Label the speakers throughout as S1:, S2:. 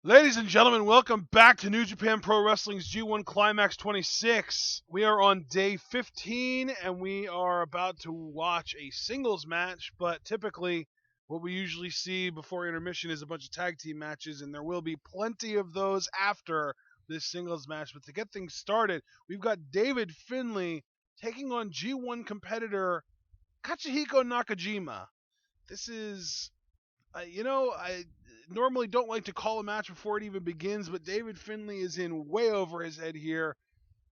S1: Ladies and gentlemen, welcome back to New Japan Pro Wrestling's G1 Climax 26. We are on day 15, and we are about to watch a singles match, but typically what we usually see before intermission is a bunch of tag team matches, and there will be plenty of those after this singles match. But to get things started, we've got David Finlay taking on G1 competitor Katsuhiko Nakajima. This is I normally don't like to call a match before it even begins, but David Finlay is in way over his head here.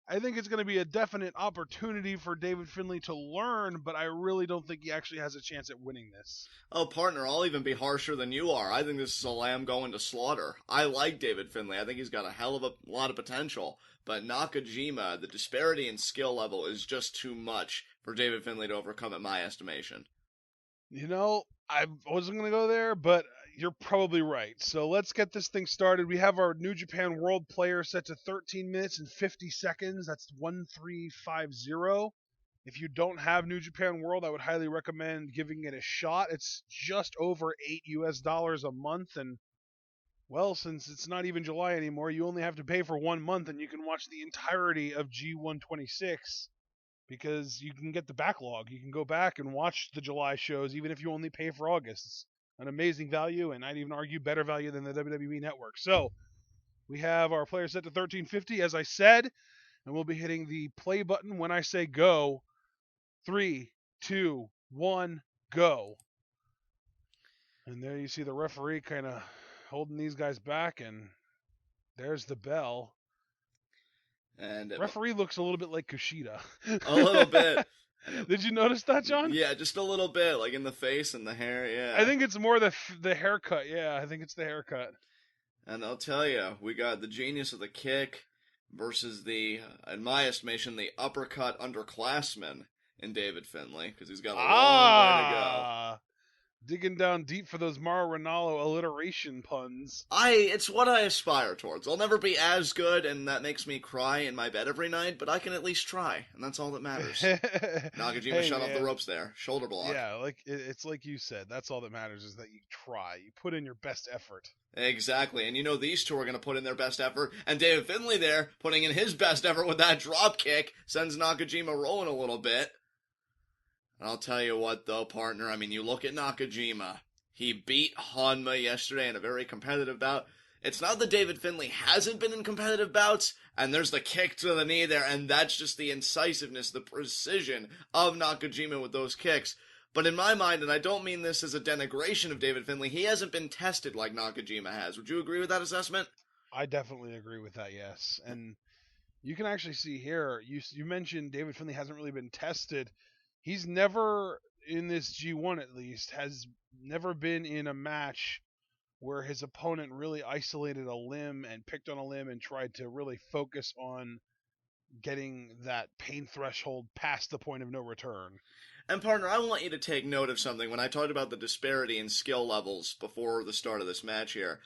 S1: I think it's going to be a definite opportunity for David Finlay to learn, but I really don't think he actually has a chance at winning this.
S2: Oh, partner, I'll even be harsher than you are. I think this is a lamb going to slaughter. I like David Finlay. I think he's got a hell of a lot of potential. But Nakajima, the disparity in skill level is just too much for David Finlay to overcome, in my estimation.
S1: I wasn't going to go there, but you're probably right. So let's get this thing started. We have our New Japan World player set to 13 minutes and 50 seconds. That's 1350. If you don't have New Japan World, I would highly recommend giving it a shot. It's just over $8 a month, and well, since it's not even July anymore, you only have to pay for 1 month, and you can watch the entirety of G126 because you can get the backlog. You can go back and watch the July shows even if you only pay for August. It's an amazing value, and I'd even argue better value than the WWE Network. So we have our player set to 1350, as I said, and we'll be hitting the play button when I say go. 3, 2, 1, go. And there you see the referee kind of holding these guys back, and there's the bell.
S2: And
S1: referee looks a little bit like Kushida.
S2: A little bit.
S1: Did you notice that, John?
S2: Yeah, just a little bit, like in the face and the hair, yeah.
S1: I think it's more the haircut. Yeah, I think it's the haircut.
S2: And I'll tell you, we got the genius of the kick versus the, in my estimation, the uppercut underclassman in David Finlay, because he's got a long way to go.
S1: Digging down deep for those Mauro Ranallo alliteration puns.
S2: It's what I aspire towards. I'll never be as good, and that makes me cry in my bed every night, but I can at least try, and that's all that matters. Nakajima shut off the ropes there. Shoulder block.
S1: Yeah, it's like you said. That's all that matters is that you try. You put in your best effort.
S2: Exactly, and these two are going to put in their best effort, and David Finlay there, putting in his best effort with that drop kick, sends Nakajima rolling a little bit. And I'll tell you what, though, partner, you look at Nakajima. He beat Honma yesterday in a very competitive bout. It's not that David Finlay hasn't been in competitive bouts, and there's the kick to the knee there, and that's just the incisiveness, the precision of Nakajima with those kicks. But in my mind, and I don't mean this as a denigration of David Finlay, he hasn't been tested like Nakajima has. Would you agree with that assessment?
S1: I definitely agree with that, yes. And you can actually see here, you mentioned David Finlay hasn't really been tested. He's never, in this G1 at least, has never been in a match where his opponent really isolated a limb and picked on a limb and tried to really focus on getting that pain threshold past the point of no return.
S2: And partner, I want you to take note of something when I talked about the disparity in skill levels before the start of this match here.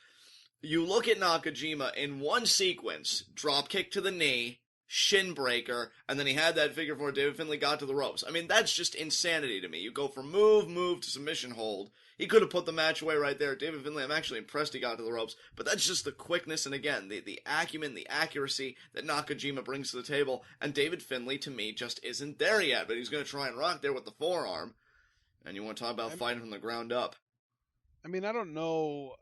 S2: You look at Nakajima in one sequence, drop kick to the knee, shin breaker, and then he had that figure four. David Finlay got to the ropes. That's just insanity to me. You go from move to submission hold. He could have put the match away right there. David Finlay, I'm actually impressed he got to the ropes, but that's just the quickness and, again, the acumen, the accuracy that Nakajima brings to the table, and David Finlay, to me, just isn't there yet, but he's going to try and rock there with the forearm. And you want to talk about fighting from the ground up.
S1: I don't know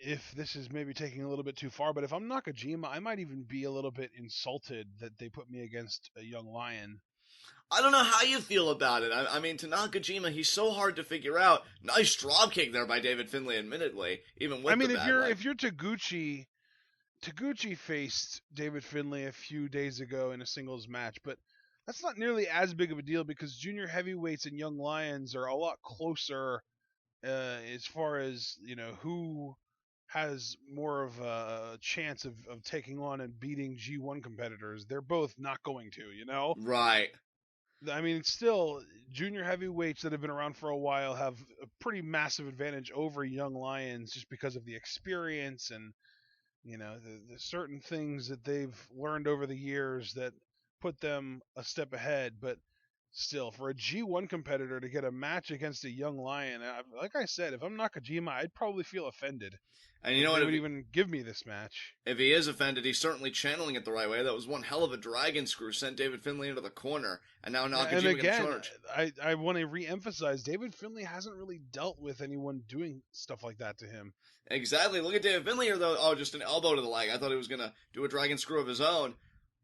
S1: if this is maybe taking a little bit too far, but if I'm Nakajima, I might even be a little bit insulted that they put me against a young lion.
S2: I don't know how you feel about it. To Nakajima, he's so hard to figure out. Nice drop kick there by David Finlay, admittedly. Even with
S1: if you're Taguchi faced David Finlay a few days ago in a singles match, but that's not nearly as big of a deal because junior heavyweights and young lions are a lot closer as far as who has more of a chance of taking on and beating G1 competitors. They're both not going to,
S2: Right.
S1: Still, junior heavyweights that have been around for a while have a pretty massive advantage over young lions just because of the experience and, the certain things that they've learned over the years that put them a step ahead. But still, for a G1 competitor to get a match against a young lion, like I said, if I'm Nakajima, I'd probably feel offended
S2: And you
S1: if
S2: know
S1: they
S2: what?
S1: would even give me this match.
S2: If he is offended, he's certainly channeling it the right way. That was one hell of a dragon screw, sent David Finlay into the corner, and now
S1: Yeah, and
S2: Nakajima can
S1: again,
S2: charge.
S1: I want to re-emphasize, David Finlay hasn't really dealt with anyone doing stuff like that to him.
S2: Exactly. Look at David Finlay here, though. Oh, just an elbow to the leg. I thought he was going to do a dragon screw of his own.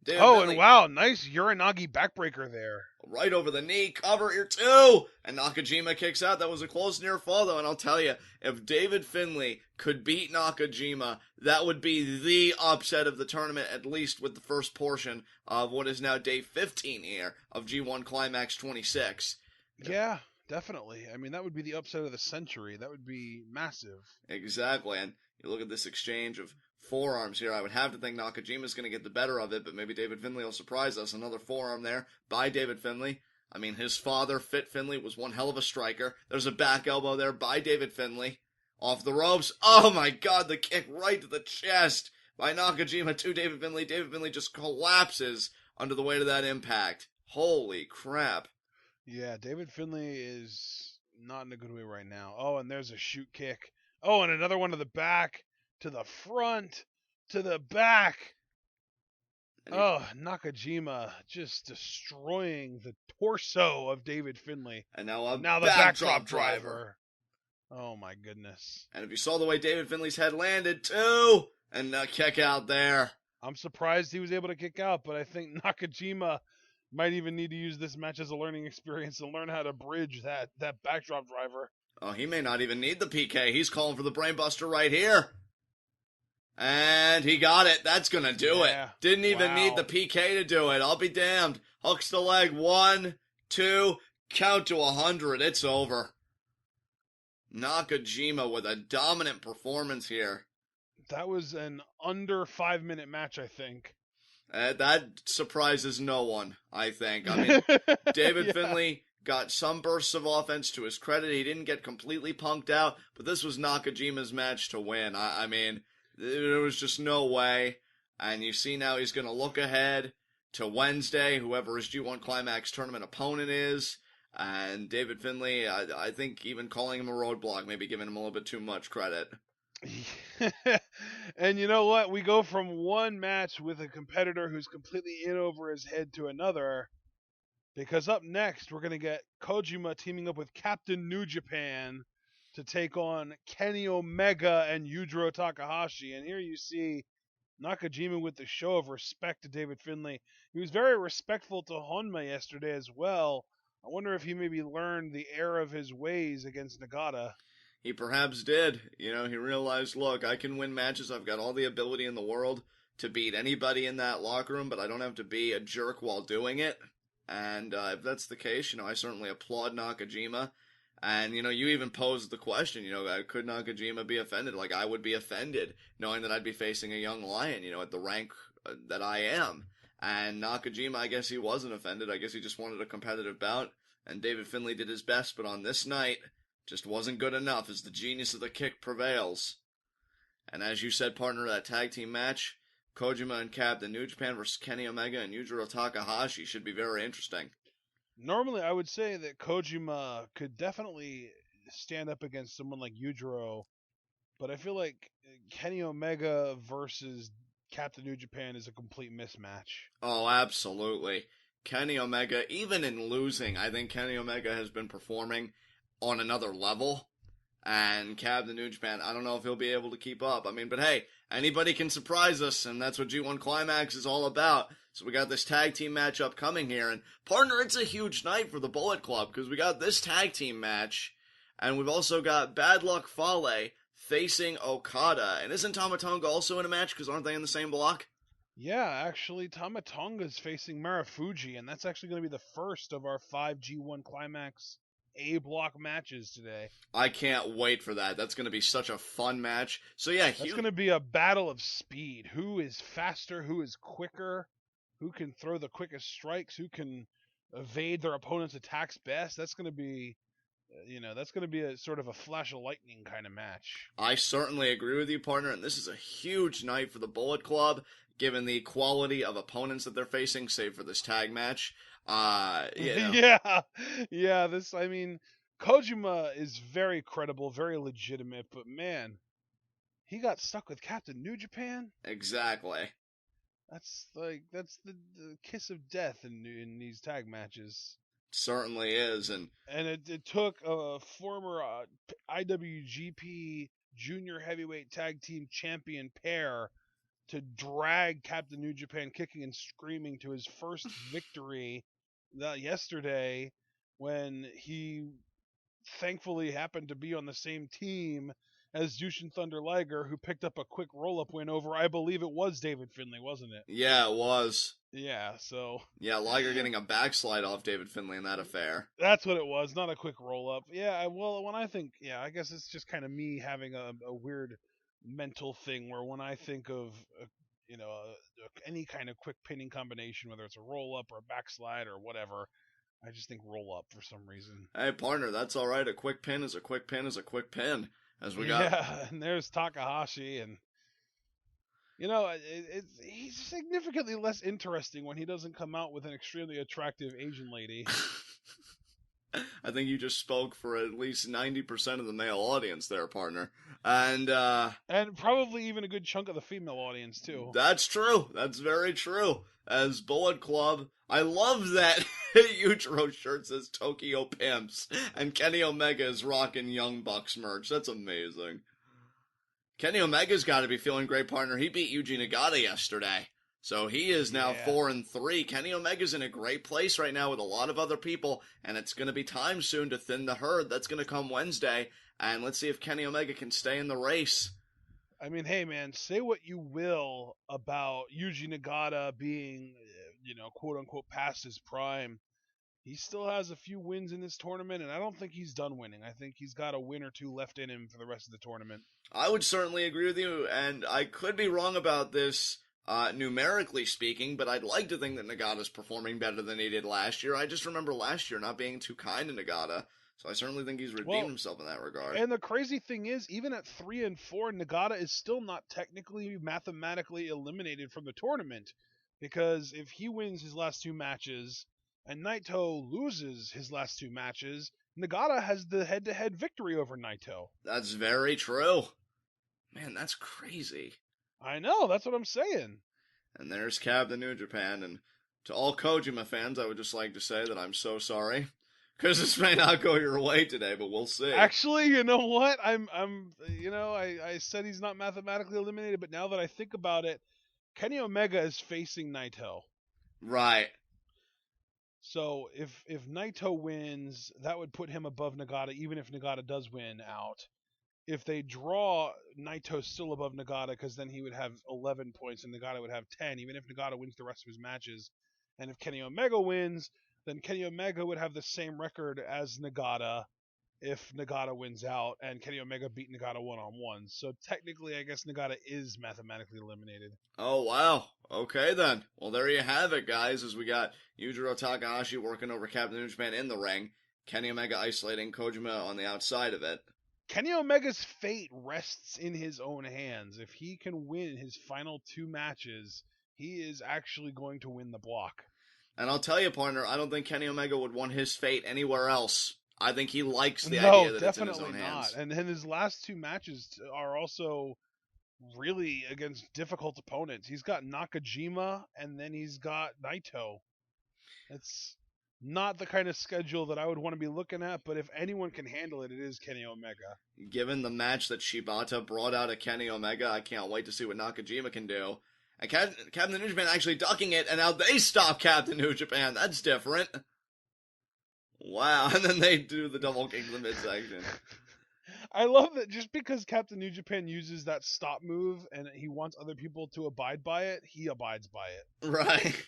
S2: David
S1: Oh, and
S2: Finlay
S1: wow, nice Uranagi backbreaker there.
S2: right over the knee, cover here too, and Nakajima kicks out. That was a close near fall, though, and I'll tell you, if David Finlay could beat Nakajima, that would be the upset of the tournament, at least with the first portion of what is now day 15 here of G1 Climax 26.
S1: Yeah, definitely. I mean, that would be the upset of the century. That would be massive.
S2: Exactly, and you look at this exchange of forearms here. I would have to think Nakajima's going to get the better of it, but maybe David Finlay will surprise us. Another forearm there by David Finlay. I mean, his father, Fit Finlay, was one hell of a striker. There's a back elbow there by David Finlay. Off the ropes. Oh my god, the kick right to the chest by Nakajima to David Finlay. David Finlay just collapses under the weight of that impact. Holy crap.
S1: Yeah, David Finlay is not in a good way right now. Oh, and there's a shoot kick. Oh, and another one to the back, to the front, to the back. Oh, Nakajima just destroying the torso of David Finlay.
S2: And now
S1: the backdrop driver. Oh my goodness.
S2: And if you saw the way David Finlay's head landed too, and kick out there.
S1: I'm surprised he was able to kick out, but I think Nakajima might even need to use this match as a learning experience and learn how to bridge that backdrop driver.
S2: Oh, he may not even need the PK. He's calling for the brainbuster right here. And he got it. That's going to do it. Didn't even need the PK to do it. I'll be damned. Hooks the leg. 1, 2, count to 100. It's over. Nakajima with a dominant performance here.
S1: That was an under 5-minute match, I think.
S2: That surprises no one, I think. I mean, David Finlay got some bursts of offense to his credit. He didn't get completely punked out, but this was Nakajima's match to win. I mean, there was just no way. And you see now he's going to look ahead to Wednesday, whoever his G1 Climax tournament opponent is. And David Finlay, I think even calling him a roadblock, maybe giving him a little bit too much credit.
S1: And you know what? We go from one match with a competitor who's completely in over his head to another, because up next we're going to get Kojima teaming up with Captain New Japan to take on Kenny Omega and Yujiro Takahashi. And here you see Nakajima with the show of respect to David Finlay. He was very respectful to Honma yesterday as well. I wonder if he maybe learned the error of his ways against Nagata.
S2: He perhaps did. You know, he realized, look, I can win matches. I've got all the ability in the world to beat anybody in that locker room, but I don't have to be a jerk while doing it. And if that's the case, you know, I certainly applaud Nakajima. And, you know, you even posed the question, you know, could Nakajima be offended? Like, I would be offended knowing that I'd be facing a young lion, you know, at the rank that I am. And Nakajima, I guess he wasn't offended. I guess he just wanted a competitive bout. And David Finlay did his best, but on this night, just wasn't good enough as the genius of the kick prevails. And as you said, partner, that tag team match, Kojima and Captain New Japan versus Kenny Omega and Yujiro Takahashi should be very interesting.
S1: Normally, I would say that Kojima could definitely stand up against someone like Yujiro, but I feel like Kenny Omega versus Captain New Japan is a complete mismatch.
S2: Oh, absolutely. Kenny Omega, even in losing, I think Kenny Omega has been performing on another level. And Captain New Japan, I don't know if he'll be able to keep up. I mean, but hey, anybody can surprise us, and that's what G1 Climax is all about. So we got this tag team match upcoming here, and partner, it's a huge night for the Bullet Club, because we got this tag team match, and we've also got Bad Luck Fale facing Okada. And isn't Tama Tonga also in a match, because aren't they in the same block?
S1: Yeah, actually, Tama Tonga's facing Marufuji, and that's actually going to be the first of our 5 G1 Climax A-block matches today.
S2: I can't wait for that. That's going to be such a fun match. So yeah,
S1: that's going to be a battle of speed. Who is faster? Who is quicker? Who can throw the quickest strikes? Who can evade their opponent's attacks best? That's going to be, that's going to be a sort of a flash of lightning kind of match.
S2: I certainly agree with you, partner, and this is a huge night for the Bullet Club, given the quality of opponents that they're facing, save for this tag match. You know.
S1: Yeah. Kojima is very credible, very legitimate, but man, he got stuck with Captain New Japan.
S2: Exactly.
S1: That's the kiss of death in these tag matches.
S2: Certainly is, and
S1: it took a former IWGP Junior Heavyweight Tag Team Champion pair to drag Captain New Japan kicking and screaming to his first victory yesterday, when he thankfully happened to be on the same team as Jushin Thunder Liger, who picked up a quick roll-up win over, I believe it was David Finlay, wasn't it?
S2: yeah, it was.
S1: Yeah, so...
S2: Yeah, Liger getting a backslide off David Finlay in that affair.
S1: That's what it was, not a quick roll-up. Yeah, well, when I think... Yeah, I guess it's just kind of me having a weird mental thing where when I think of, any kind of quick pinning combination, whether it's a roll-up or a backslide or whatever, I just think roll-up for some reason.
S2: Hey, partner, that's all right. A quick pin is a quick pin is a quick pin. As we got...
S1: Yeah, and there's Takahashi, and... he's significantly less interesting when he doesn't come out with an extremely attractive Asian lady.
S2: I think you just spoke for at least 90% of the male audience there, partner. And
S1: probably even a good chunk of the female audience, too.
S2: That's true. That's very true. As Bullet Club, I love that Yujiro shirt says Tokyo Pimps, and Kenny Omega is rocking Young Bucks merch. That's amazing. Kenny Omega's got to be feeling great, partner. He beat Yuji Nagata yesterday. So he is now 4-3. Kenny Omega's in a great place right now with a lot of other people, and it's going to be time soon to thin the herd. That's going to come Wednesday, and let's see if Kenny Omega can stay in the race.
S1: I mean, hey, man, say what you will about Yuji Nagata being, quote-unquote, past his prime. He still has a few wins in this tournament, and I don't think he's done winning. I think he's got a win or two left in him for the rest of the tournament.
S2: I would certainly agree with you, and I could be wrong about this numerically speaking, but I'd like to think that Nagata's performing better than he did last year. I just remember last year not being too kind to Nagata, so I certainly think he's redeemed himself in that regard.
S1: And the crazy thing is, even at 3-4, Nagata is still not technically, mathematically eliminated from the tournament, because if he wins his last two matches and Naito loses his last two matches, Nagata has the head-to-head victory over Naito.
S2: That's very true. Man, that's crazy.
S1: I know, that's what I'm saying.
S2: And there's Captain New Japan, and to all Kojima fans, I would just like to say that I'm so sorry, because this may not go your way today, but we'll see.
S1: Actually, you know what? I said he's not mathematically eliminated, but now that I think about it, Kenny Omega is facing Naito.
S2: Right.
S1: So if Naito wins, that would put him above Nagata, even if Nagata does win out. If they draw, Naito's still above Nagata, because then he would have 11 points and Nagata would have 10, even if Nagata wins the rest of his matches. And if Kenny Omega wins, then Kenny Omega would have the same record as Nagata if Nagata wins out, and Kenny Omega beat Nagata one-on-one. So technically, I guess Nagata is mathematically eliminated.
S2: Oh, wow. Okay, then. Well, there you have it, guys, as we got Yujiro Takahashi working over Captain New Japan in the ring, Kenny Omega isolating Kojima on the outside of it.
S1: Kenny Omega's fate rests in his own hands. If he can win his final two matches, he is actually going to win the block.
S2: And I'll tell you, partner, I don't think Kenny Omega would want his fate anywhere else. I think he likes the idea that it's in his own hands.
S1: And then his last two matches are also really against difficult opponents. He's got Nakajima, and then he's got Naito. It's not the kind of schedule that I would want to be looking at, but if anyone can handle it, it is Kenny Omega.
S2: Given the match that Shibata brought out of Kenny Omega, I can't wait to see what Nakajima can do. And Captain New Japan actually ducking it, and now they stop Captain New Japan. That's different. Wow, and then they do the double kick to the midsection.
S1: I love that just because Captain New Japan uses that stop move and he wants other people to abide by it, he abides by it.
S2: Right.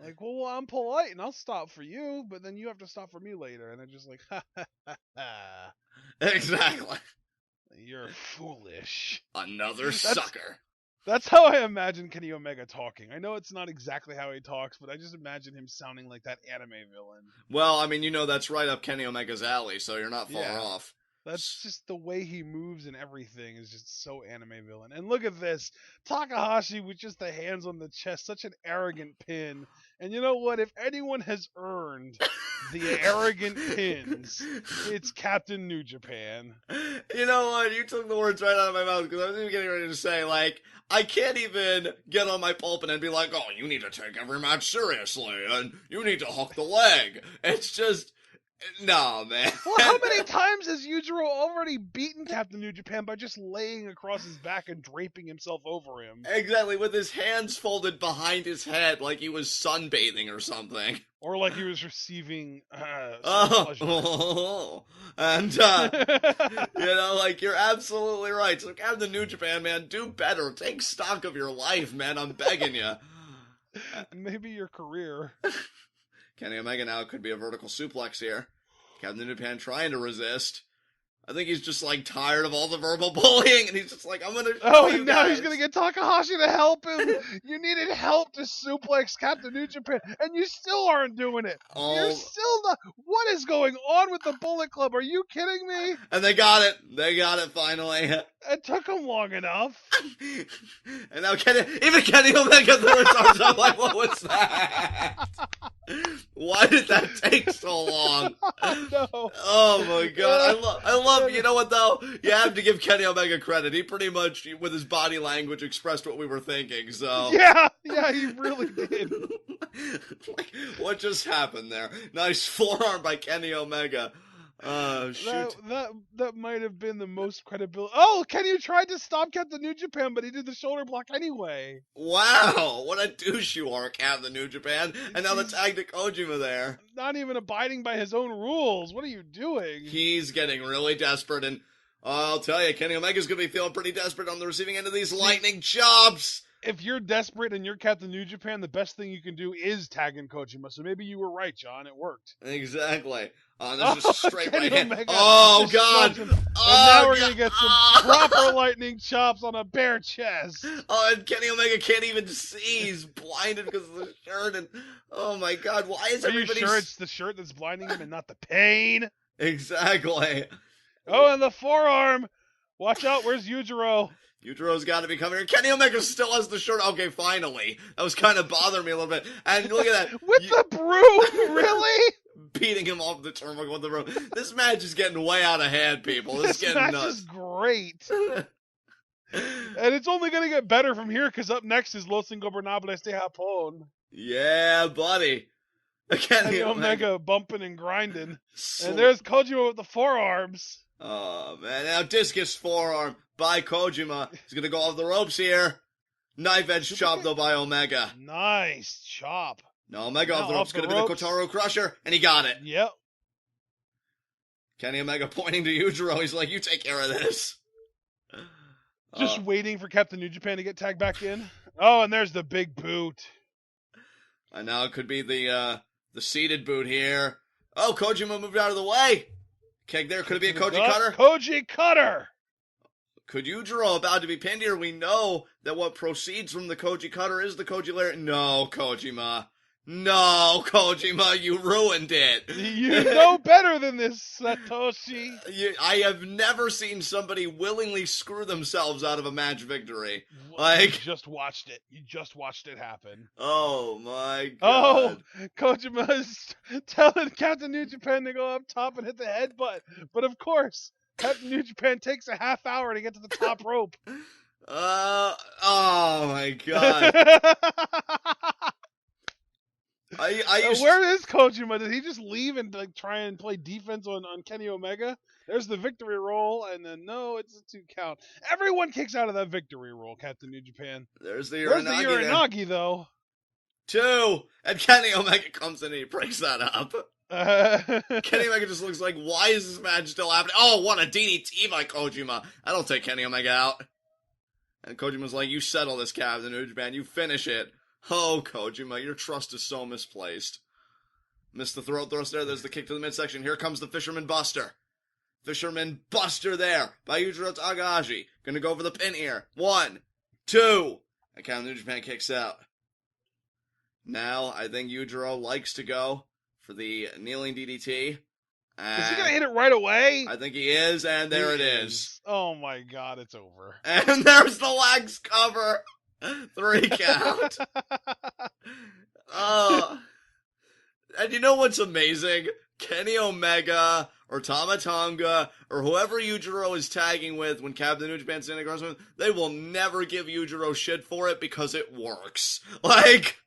S1: Like, well, I'm polite and I'll stop for you, but then you have to stop for me later. And they're just like, ha ha ha ha.
S2: Exactly.
S1: You're foolish.
S2: Another sucker.
S1: That's how I imagine Kenny Omega talking. I know it's not exactly how he talks, but I just imagine him sounding like that anime villain.
S2: Well, I mean, that's right up Kenny Omega's alley, so you're not far off.
S1: That's just the way he moves and everything is just so anime villain. And look at this. Takahashi with just the hands on the chest, such an arrogant pin. And you know what? If anyone has earned the arrogant pins, it's Captain New Japan.
S2: You know what? You took the words right out of my mouth, because I was even getting ready to say, like, I can't even get on my pulpit and be like, oh, you need to take every match seriously, and you need to hook the leg. It's just, no, man.
S1: Well, how many times has Yujiro already beaten Captain New Japan by just laying across his back and draping himself over him?
S2: Exactly, with his hands folded behind his head like he was sunbathing or something.
S1: Or like he was receiving
S2: and, you know, like, you're absolutely right. So, Captain New Japan, man, do better. Take stock of your life, man. I'm begging you.
S1: Maybe your career.
S2: Kenny Omega now could be a vertical suplex here. Captain New Japan trying to resist. I think he's just, like, tired of all the verbal bullying, and he's just like, I'm gonna show you
S1: now
S2: guys.
S1: He's gonna get Takahashi to help him. You needed help to suplex Captain New Japan, and you still aren't doing it. You're still not. What is going on with the Bullet Club? Are you kidding me?
S2: And they got it. They got it finally.
S1: It took them long enough.
S2: And now even Kenny Omega threw his arms up like, what was that? Why did that take so long?
S1: No.
S2: Oh my god. I love, you know what though? You have to give Kenny Omega credit. He pretty much, with his body language, expressed what we were thinking, so.
S1: Yeah, he really did.
S2: Like, what just happened there? Nice forearm by Kenny Omega. Shoot.
S1: That might have been the most credibility. Oh, Kenny tried to stop Captain New Japan, but he did the shoulder block anyway.
S2: Wow, what a douche you are, Captain New Japan. And now the tag to Kojima there.
S1: Not even abiding by his own rules. What are you doing?
S2: He's getting really desperate, and I'll tell you, Kenny Omega's going to be feeling pretty desperate on the receiving end of these lightning chops.
S1: If you're desperate and you're Captain New Japan, the best thing you can do is tag in Kojima. So maybe you were right, John. It worked.
S2: Exactly. There's just a straight right hand.
S1: Omega
S2: Oh, God.
S1: And now we're going to get some proper lightning chops on a bare chest.
S2: Oh, and Kenny Omega can't even see. He's blinded because of the shirt. And oh, my God. Why is everybody...
S1: Are you sure it's the shirt that's blinding him and not the pain?
S2: Exactly.
S1: Oh, and the forearm. Watch out. Where's Yujiro?
S2: Yujiro's got to be coming here. Kenny Omega still has the shirt. Okay, finally. That was kind of bothering me a little bit. And look at that.
S1: With the broom? Really?
S2: Beating him off the turnbuckle with the rope. This match is getting way out of hand, people. This is getting
S1: match
S2: nuts.
S1: Is great. And it's only going to get better from here, because up next is Los Ingobernables de Japón.
S2: Yeah, buddy.
S1: Kenny Omega bumping and grinding. And there's Kojima with the forearms.
S2: Oh, man. Now discus forearm by Kojima. He's going to go off the ropes here. Knife edge chop, though, by Omega.
S1: Nice chop.
S2: No, Omega off the ropes. Going to be the Kotaro Crusher, and he got it.
S1: Yep.
S2: Kenny Omega pointing to Yujiro. He's like, you take care of this.
S1: Just waiting for Captain New Japan to get tagged back in. Oh, and there's the big boot.
S2: And now it could be the seated boot here. Oh, Kojima moved out of the way. Okay, there could it be a Koji Cutter?
S1: Koji Cutter!
S2: Could Yujiro about to be pinned here? We know that what proceeds from the Koji Cutter is the Koji Lair. No, Kojima. No, Kojima, you ruined it.
S1: You know better than this, Satoshi.
S2: I have never seen somebody willingly screw themselves out of a match victory.
S1: You just watched it. You just watched it happen.
S2: Oh, my God.
S1: Oh, Kojima is telling Captain New Japan to go up top and hit the headbutt. But of course, Captain New Japan takes a half hour to get to the top rope.
S2: Oh, my God.
S1: Where is Kojima? Did he just leave and try and play defense on Kenny Omega? There's the victory roll, and then no, it's a 2 count. Everyone kicks out of that victory roll, Captain New Japan.
S2: There's the Uranagi
S1: though.
S2: 2, and Kenny Omega comes in and he breaks that up. Kenny Omega just looks like, why is this match still happening? Oh, what a DDT by Kojima. I don't take Kenny Omega out. And Kojima's like, you settle this, Captain New Japan. You finish it. Oh, Kojima, your trust is so misplaced. Missed the throat thrust there. There's the kick to the midsection. Here comes the Fisherman Buster. Fisherman Buster there by Yujiro Takahashi. Gonna go for the pin here. 1, 2. And Captain New Japan kicks out. Now, I think Yujiro likes to go for the kneeling DDT.
S1: Is he going to hit it right away?
S2: I think he is, and there it is.
S1: Oh my god, it's over.
S2: And there's the legs cover. 3 count. And you know what's amazing? Kenny Omega or Tama Tonga or whoever Yujiro is tagging with when Captain New Japan standing across from him, they will never give Yujiro shit for it because it works. Like,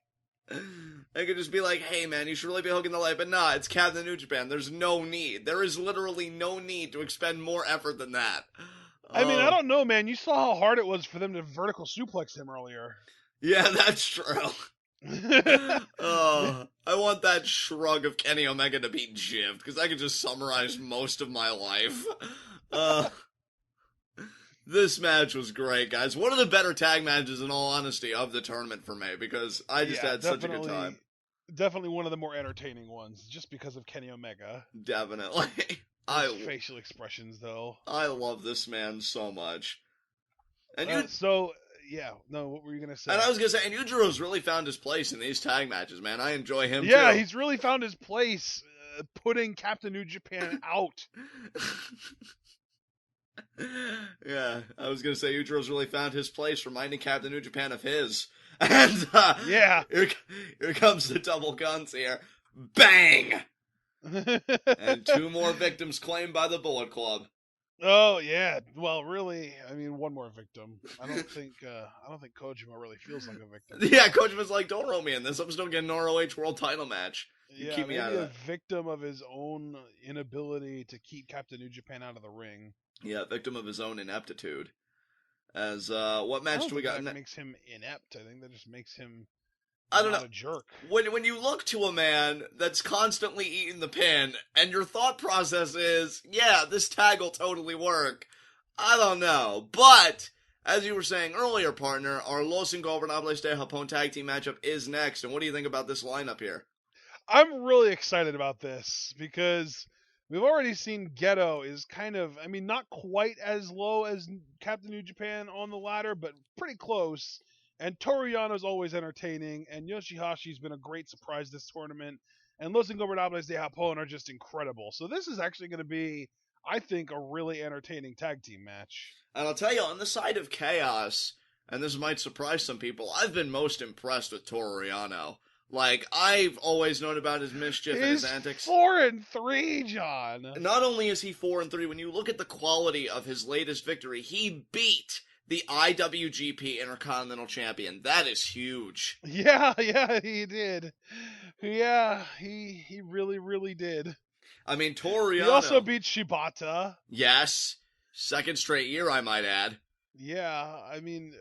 S2: they could just be like, hey man, you should really be hooking the light, but nah, it's Captain New Japan. There's no need. There is literally no need to expend more effort than that.
S1: I mean, I don't know, man. You saw how hard it was for them to vertical suplex him earlier.
S2: Yeah, that's true. I want that shrug of Kenny Omega to be jibbed, because I could just summarize most of my life. This match was great, guys. One of the better tag matches, in all honesty, of the tournament for me, because I just had such a good time.
S1: Definitely one of the more entertaining ones, just because of Kenny Omega.
S2: Definitely.
S1: Facial expressions, though.
S2: I love this man so much. And
S1: what were you going to say?
S2: And I was going to say, and Yujiro's really found his place in these tag matches, man. I enjoy him, too.
S1: Yeah, he's really found his place putting Captain New Japan out.
S2: Yeah, I was going to say, Yujiro's really found his place, reminding Captain New Japan of his. And,
S1: yeah.
S2: Here comes the double guns here. Bang! And 2 more victims claimed by the Bullet Club.
S1: Oh yeah, well, really, I mean, 1 more victim. I don't think Kojima really feels like a victim.
S2: Yeah, Kojima's like, don't roll me in this. I'm still getting an ROH World Title match. Keep me out of that.
S1: A victim of his own inability to keep Captain New Japan out of the ring.
S2: Yeah, victim of his own ineptitude. As what match do we got?
S1: That makes him inept. I think that just makes him.
S2: I don't know.
S1: A jerk.
S2: When you look to a man that's constantly eating the pin, and your thought process is, yeah, this tag will totally work. I don't know. But, as you were saying earlier, partner, our Los Ingobernables de Japón tag team matchup is next. And what do you think about this lineup here?
S1: I'm really excited about this, because we've already seen Gedo is kind of, I mean, not quite as low as Captain New Japan on the ladder, but pretty close. And Toru Yano's always entertaining, and YOSHI-HASHI's been a great surprise this tournament, and Los Ingobernables de Japón are just incredible. So this is actually going to be, I think, a really entertaining tag team match.
S2: And I'll tell you, on the side of chaos, and this might surprise some people, I've been most impressed with Toru Yano. Like, I've always known about his mischief and his antics.
S1: 4-3, John.
S2: Not only is he 4-3, when you look at the quality of his latest victory, he beat the IWGP Intercontinental Champion. That is huge.
S1: Yeah, he did. Yeah, he really, really did.
S2: I mean, Toru Yano.
S1: He also beat Shibata.
S2: Yes. 2nd straight year, I might add.
S1: Yeah, I mean,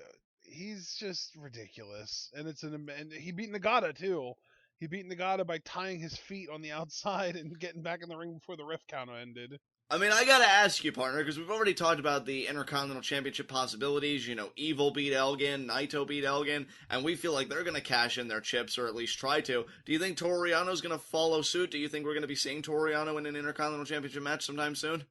S1: he's just ridiculous. And and he beat Nagata, too. He beat Nagata by tying his feet on the outside and getting back in the ring before the ref count ended.
S2: I mean, I gotta ask you, partner, because we've already talked about the Intercontinental Championship possibilities. You know, Evil beat Elgin, Naito beat Elgin, and we feel like they're gonna cash in their chips, or at least try to. Do you think Toru Yano's gonna follow suit? Do you think we're gonna be seeing Toru Yano in an Intercontinental Championship match sometime soon?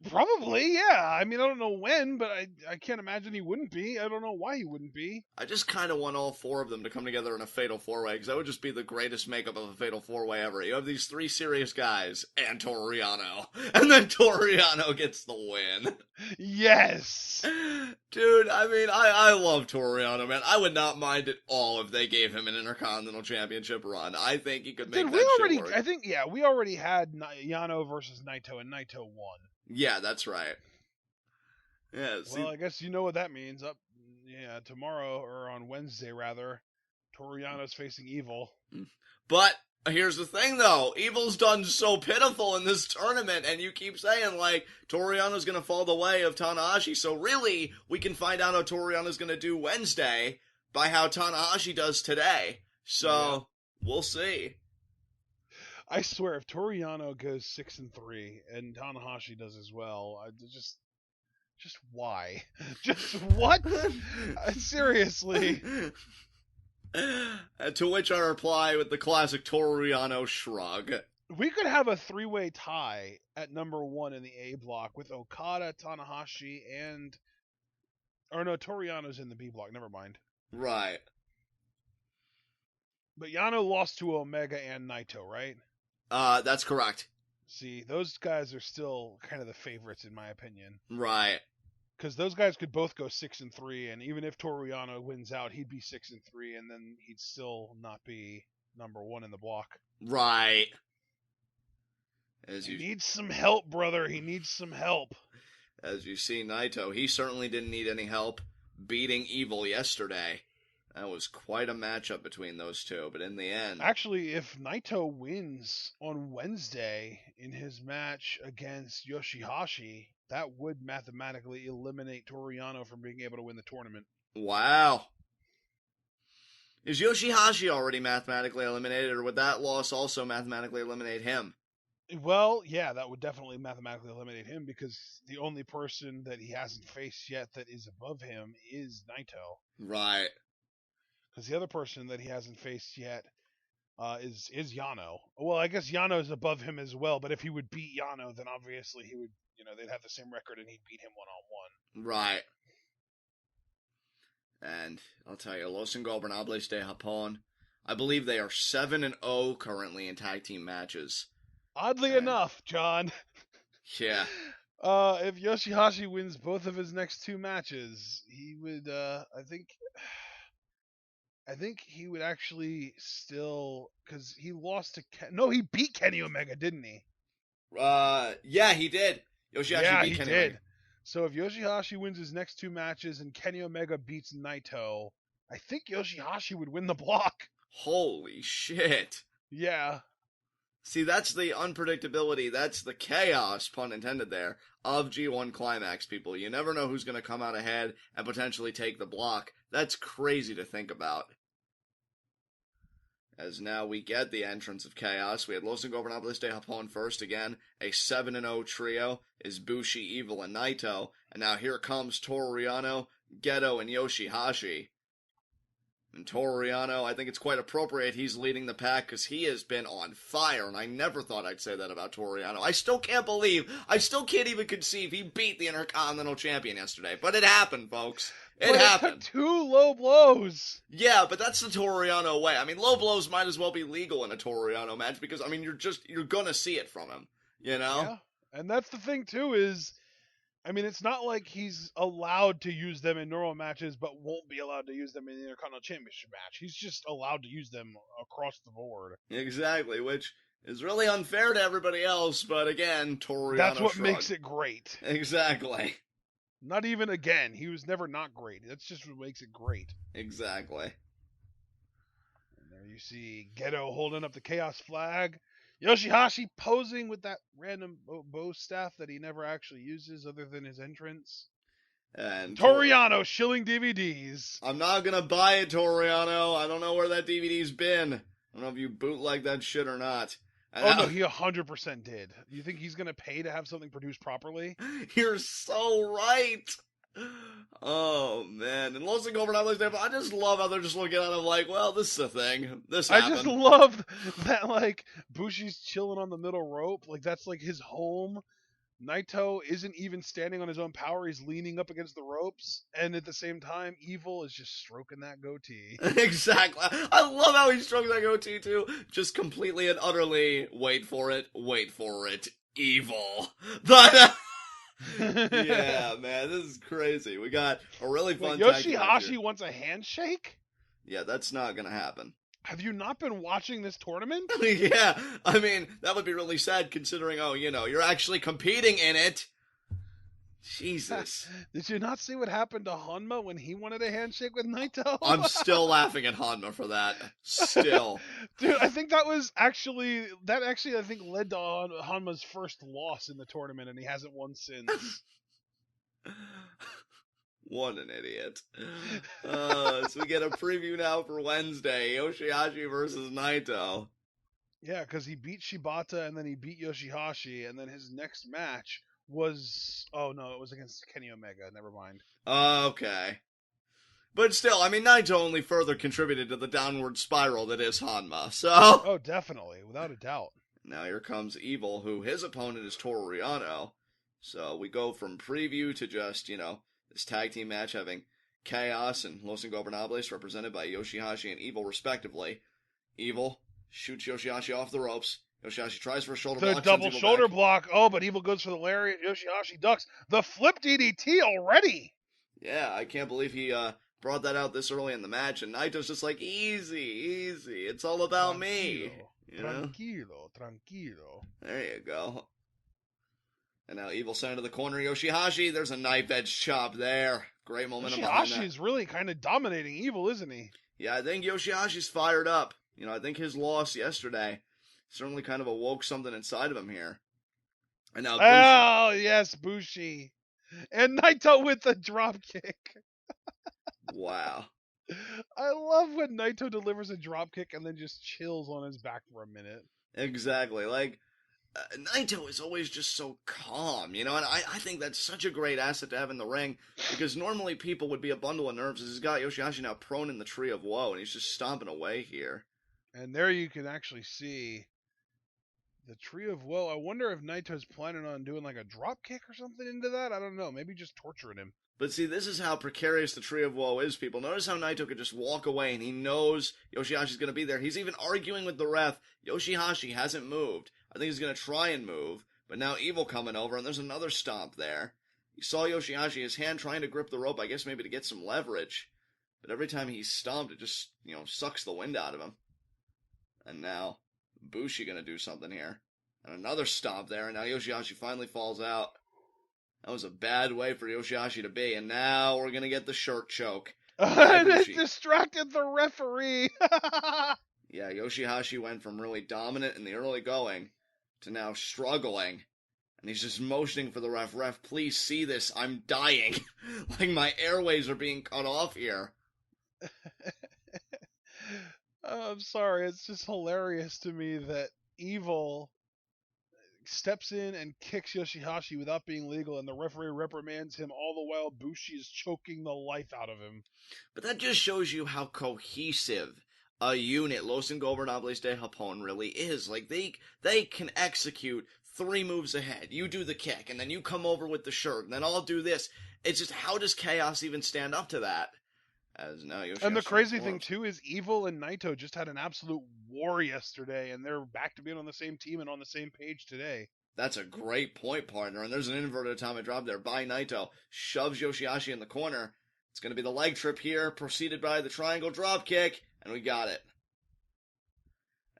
S1: Probably, yeah. I mean, I don't know when, but I can't imagine he wouldn't be. I don't know why he wouldn't be.
S2: I just kind of want all 4 of them to come together in a Fatal 4-Way, because that would just be the greatest makeup of a Fatal 4-Way ever. You have these 3 serious guys, and Toru Yano. And then Toru Yano gets the win.
S1: Yes!
S2: Dude, I mean, I love Toru Yano, man. I would not mind at all if they gave him an Intercontinental Championship run. I think he could make shit work.
S1: I think, we already had Yano versus Naito, and Naito won.
S2: Yeah, that's right. Yeah. See,
S1: well, I guess you know what that means. Tomorrow, or on Wednesday rather, Toru Yano's facing Evil.
S2: But here's the thing, though. Evil's done so pitiful in this tournament, and you keep saying, like, Toru Yano's going to fall the way of Tanahashi. So really, we can find out how Toru Yano's going to do Wednesday by how Tanahashi does today. So, We'll see.
S1: I swear, if Toru Yano goes 6-3 and Tanahashi does as well, just why? Just what? Seriously.
S2: To which I reply with the classic Toru Yano shrug.
S1: We could have a 3-way tie at number 1 in the A block with Okada, Tanahashi, and... Or no, Toru Yano's in the B block, never mind.
S2: Right.
S1: But Yano lost to Omega and Naito, right?
S2: That's correct.
S1: See, those guys are still kind of the favorites in my opinion.
S2: Right.
S1: Because those guys could both go 6-3, and even if Toru Yano wins out, he'd be 6-3, and then he'd still not be number one in the block.
S2: Right.
S1: He needs some help, brother. He needs some help.
S2: As you see, Naito, he certainly didn't need any help beating Evil yesterday. That was quite a matchup between those two, but in the end...
S1: Actually, if Naito wins on Wednesday in his match against YOSHI-HASHI, that would mathematically eliminate Toru Yano from being able to win the tournament.
S2: Wow. Is YOSHI-HASHI already mathematically eliminated, or would that loss also mathematically eliminate him?
S1: Well, yeah, that would definitely mathematically eliminate him because the only person that he hasn't faced yet that is above him is Naito.
S2: Right.
S1: Because the other person that he hasn't faced yet is Yano. Well, I guess Yano is above him as well, but if he would beat Yano, then obviously he would, they'd have the same record and he'd beat him one-on-one.
S2: Right. And I'll tell you, Los Ingobernables de Japón, I believe they are 7-0 currently in tag team matches.
S1: Oddly enough, John.
S2: Yeah.
S1: If YOSHI-HASHI wins both of his next two matches, he would, I think he would actually still, because he lost to he beat Kenny Omega, didn't he?
S2: Yeah, he did.
S1: YOSHI-HASHI beat Kenny Omega. So if YOSHI-HASHI wins his next two matches and Kenny Omega beats Naito, I think YOSHI-HASHI would win the block.
S2: Holy shit.
S1: Yeah.
S2: See, that's the unpredictability, that's the chaos, pun intended there, of G1 Climax, people. You never know who's going to come out ahead and potentially take the block. That's crazy to think about. As now we get the entrance of chaos. We had Los Ingobernables de Japón first again. A 7-0 trio is BUSHI, Evil, and Naito. And now here comes Toru Yano, Gedo, and YOSHI-HASHI. And Toru Yano, I think it's quite appropriate he's leading the pack because he has been on fire, and I never thought I'd say that about Toru Yano. I still can't even conceive he beat the Intercontinental Champion yesterday. But it happened, folks. It happened.
S1: Two low blows.
S2: Yeah, but that's the Toru Yano way. I mean, low blows might as well be legal in a Toru Yano match because, I mean, you're gonna see it from him, you know?
S1: Yeah, and that's the thing, too, is... I mean, it's not like he's allowed to use them in normal matches, but won't be allowed to use them in the Intercontinental Championship match. He's just allowed to use them across the board.
S2: Exactly, which is really unfair to everybody else, but again, Toru Yano
S1: That's what
S2: shrugged.
S1: makes it great.
S2: Exactly.
S1: Not even again. He was never not great. That's just what makes it great.
S2: Exactly.
S1: And there you see Gedo holding up the Chaos flag. YOSHI-HASHI posing with that random bow staff that he never actually uses other than his entrance.
S2: And
S1: Toru Yano shilling DVDs.
S2: I'm not gonna buy it, Toru Yano. I don't know where that DVD's been. I don't know if you bootleg that shit or not.
S1: No, he 100% did. You think he's gonna pay to have something produced properly?
S2: You're so right. Oh, man. And Los Ingobernables, I just love how they're just looking at him like, well, this is a thing. This happened.
S1: I just love that, like, Bushi's chilling on the middle rope. Like, that's, like, his home. Naito isn't even standing on his own power. He's leaning up against the ropes. And at the same time, Evil is just stroking that goatee.
S2: Exactly. I love how he's stroking that goatee, too. Just completely and utterly, wait for it, Evil. Yeah, man, this is crazy. We got a really fun
S1: YOSHI-HASHI wants a handshake?
S2: Yeah, that's not gonna happen.
S1: Have you not been watching this tournament?
S2: Yeah, I mean, that would be really sad considering, you're actually competing in it. Jesus.
S1: Did you not see what happened to Honma when he wanted a handshake with Naito?
S2: I'm still laughing at Honma for that. Still.
S1: Dude, I think that actually I think led to Honma's first loss in the tournament, and he hasn't won since.
S2: What an idiot. So we get a preview now for Wednesday. YOSHI-HASHI versus Naito.
S1: Yeah, because he beat Shibata, and then he beat YOSHI-HASHI, and then his next match was... Oh, no, it was against Kenny Omega. Never mind.
S2: Okay. But still, I mean, Naito only further contributed to the downward spiral that is Honma, so...
S1: Oh, definitely, without a doubt.
S2: Now here comes Evil, who his opponent is Toru Yano. So we go from preview to just, this tag team match having Chaos and Los Ingobernables represented by YOSHI-HASHI and Evil respectively. Evil shoots YOSHI-HASHI off the ropes. YOSHI-HASHI tries for a shoulder
S1: The
S2: block.
S1: double shoulder block. Oh, but Evil goes for the lariat. YOSHI-HASHI ducks. The flip DDT already.
S2: Yeah, I can't believe he brought that out this early in the match. And Naito's just like, easy. It's all about me. You know?
S1: Tranquilo.
S2: There you go. And now Evil sent into the corner. YOSHI-HASHI, there's a knife edge chop there. Great momentum behind that.
S1: YOSHI-HASHI is really kind of dominating Evil, isn't he?
S2: Yeah, I think YOSHI-HASHI's fired up. I think his loss yesterday certainly kind of awoke something inside of him here. And now
S1: BUSHI. Oh, yes, BUSHI. And Naito with the drop kick.
S2: Wow.
S1: I love when Naito delivers a drop kick and then just chills on his back for a minute.
S2: Exactly. Like, Naito is always just so calm, and I think that's such a great asset to have in the ring, because normally people would be a bundle of nerves, as he's got YOSHI-HASHI now prone in the Tree of Woe, and he's just stomping away here.
S1: And there you can actually see the Tree of Woe. I wonder if Naito's planning on doing like a drop kick or something into that. I don't know. Maybe just torturing him.
S2: But see, this is how precarious the Tree of Woe is, people. Notice how Naito could just walk away, and he knows YOSHI-HASHI's going to be there. He's even arguing with the ref. YOSHI-HASHI hasn't moved. I think he's going to try and move, but now Evil coming over, and there's another stomp there. You saw YOSHI-HASHI, his hand trying to grip the rope, I guess maybe to get some leverage. But every time he's stomped, it just, sucks the wind out of him. And now, BUSHI going to do something here. And another stomp there, and now YOSHI-HASHI finally falls out. That was a bad way for YOSHI-HASHI to be, and now we're going to get the shirt choke.
S1: And it distracted the referee.
S2: Yeah, YOSHI-HASHI went from really dominant in the early going to now struggling. And he's just motioning for the ref. Ref, please see this. I'm dying. Like my airways are being cut off here.
S1: I'm sorry. It's just hilarious to me that Evil steps in and kicks YOSHI-HASHI without being legal, and the referee reprimands him, all the while BUSHI is choking the life out of him.
S2: But that just shows you how cohesive a unit Los Ingobernables de Japón really is. Like, they can execute 3 moves ahead. You do the kick, and then you come over with the shirt, and then I'll do this. It's just, how does Chaos even stand up to that? As now
S1: and the crazy thing, too, is Evil and Naito just had an absolute war yesterday, and they're back to being on the same team and on the same page today.
S2: That's a great point, partner. And there's an inverted atomic drop there by Naito. Shoves YOSHI-HASHI in the corner. It's going to be the leg trip here, preceded by the triangle drop kick, and we got it.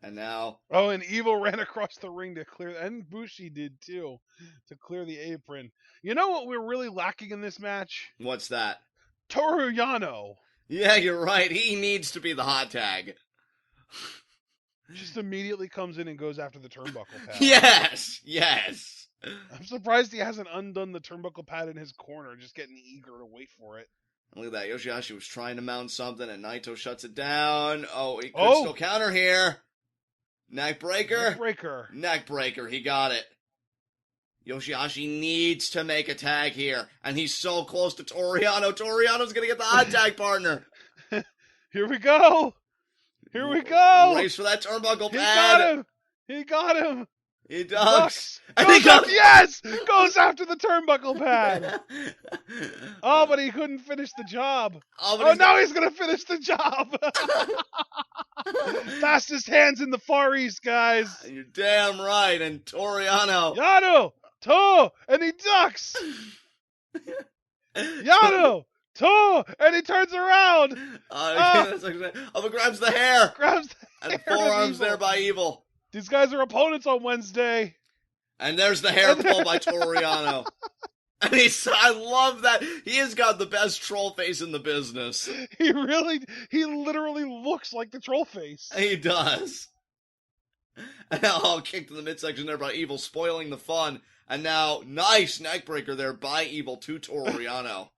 S2: And now...
S1: Oh, and Evil ran across the ring to clear... And BUSHI did, too, to clear the apron. You know what we're really lacking in this match?
S2: What's that?
S1: Toru Yano.
S2: Yeah, you're right. He needs to be the hot tag.
S1: Just immediately comes in and goes after the turnbuckle pad.
S2: Yes.
S1: I'm surprised he hasn't undone the turnbuckle pad in his corner, just getting eager to wait for it.
S2: Look at that. YOSHI-HASHI was trying to mount something, and Naito shuts it down. Oh, he could still counter here. Neck breaker. Neck breaker. He got it. YOSHI-HASHI needs to make a tag here, and he's so close to Toru Yano. Toru Yano's going to get the hot tag partner.
S1: Here we go.
S2: Race for that turnbuckle pad.
S1: He got him.
S2: He ducks.
S1: Yes! Goes after the turnbuckle pad. Oh, but he couldn't finish the job. Now he's going to finish the job. Fastest hands in the Far East, guys.
S2: You're damn right. And Toru Yano.
S1: And he ducks. Yano, and he turns around.
S2: But grabs the hair. And forearms there by Evil.
S1: These guys are opponents on Wednesday.
S2: And there's the hair pull by Toru Yano. And I love that. He has got the best troll face in the business.
S1: He literally looks like the troll face.
S2: He does. And now, kick to the midsection there by Evil, spoiling the fun. And now, nice neckbreaker there by Evil to Toru Yano.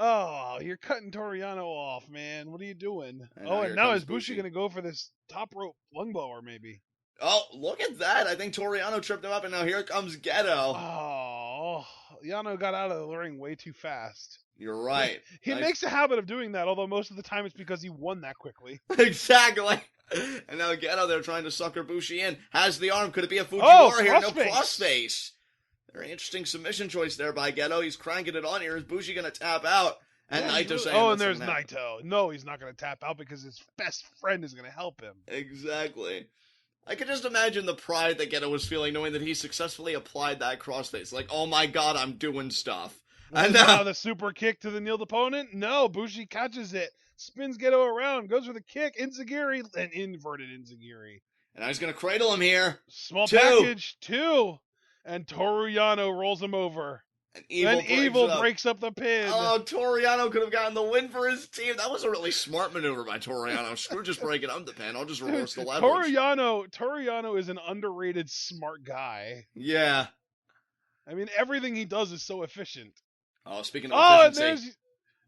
S1: Oh, you're cutting Toru Yano off, man. What are you doing? And now is BUSHI going to go for this top rope lung blower, maybe?
S2: Oh, look at that. I think Toru Yano tripped him up, and now here comes Gedo.
S1: Oh, Yano got out of the ring way too fast.
S2: You're right.
S1: He makes a habit of doing that, although most of the time it's because he won that quickly.
S2: Exactly. And now Gedo, they're trying to sucker BUSHI in. Has the arm. Could it be a Fujiwara here? No, crossface. Very interesting submission choice there by Gedo. He's cranking it on here. Is BUSHI going to tap out? And Naito saying...
S1: Oh, and there's Naito. No, he's not going to tap out because his best friend is going to help him.
S2: Exactly. I can just imagine the pride that Gedo was feeling knowing that he successfully applied that crossface. Like, oh my god, I'm doing stuff.
S1: And now the super kick to the kneeled opponent. No, Bushi catches it, spins Gedo around, goes for the kick, Enziguri, an inverted Enziguri.
S2: And I was going to cradle him here.
S1: Small package, 2. And Toru Yano rolls him over.
S2: And
S1: Evil breaks up the pin.
S2: Oh, Toru Yano could have gotten the win for his team. That was a really smart maneuver by Toru Yano. Screw just breaking up the pin. I'll just reverse the leverage.
S1: Toru Yano is an underrated smart guy.
S2: Yeah.
S1: I mean, everything he does is so efficient.
S2: Oh, speaking of efficiency.
S1: And there's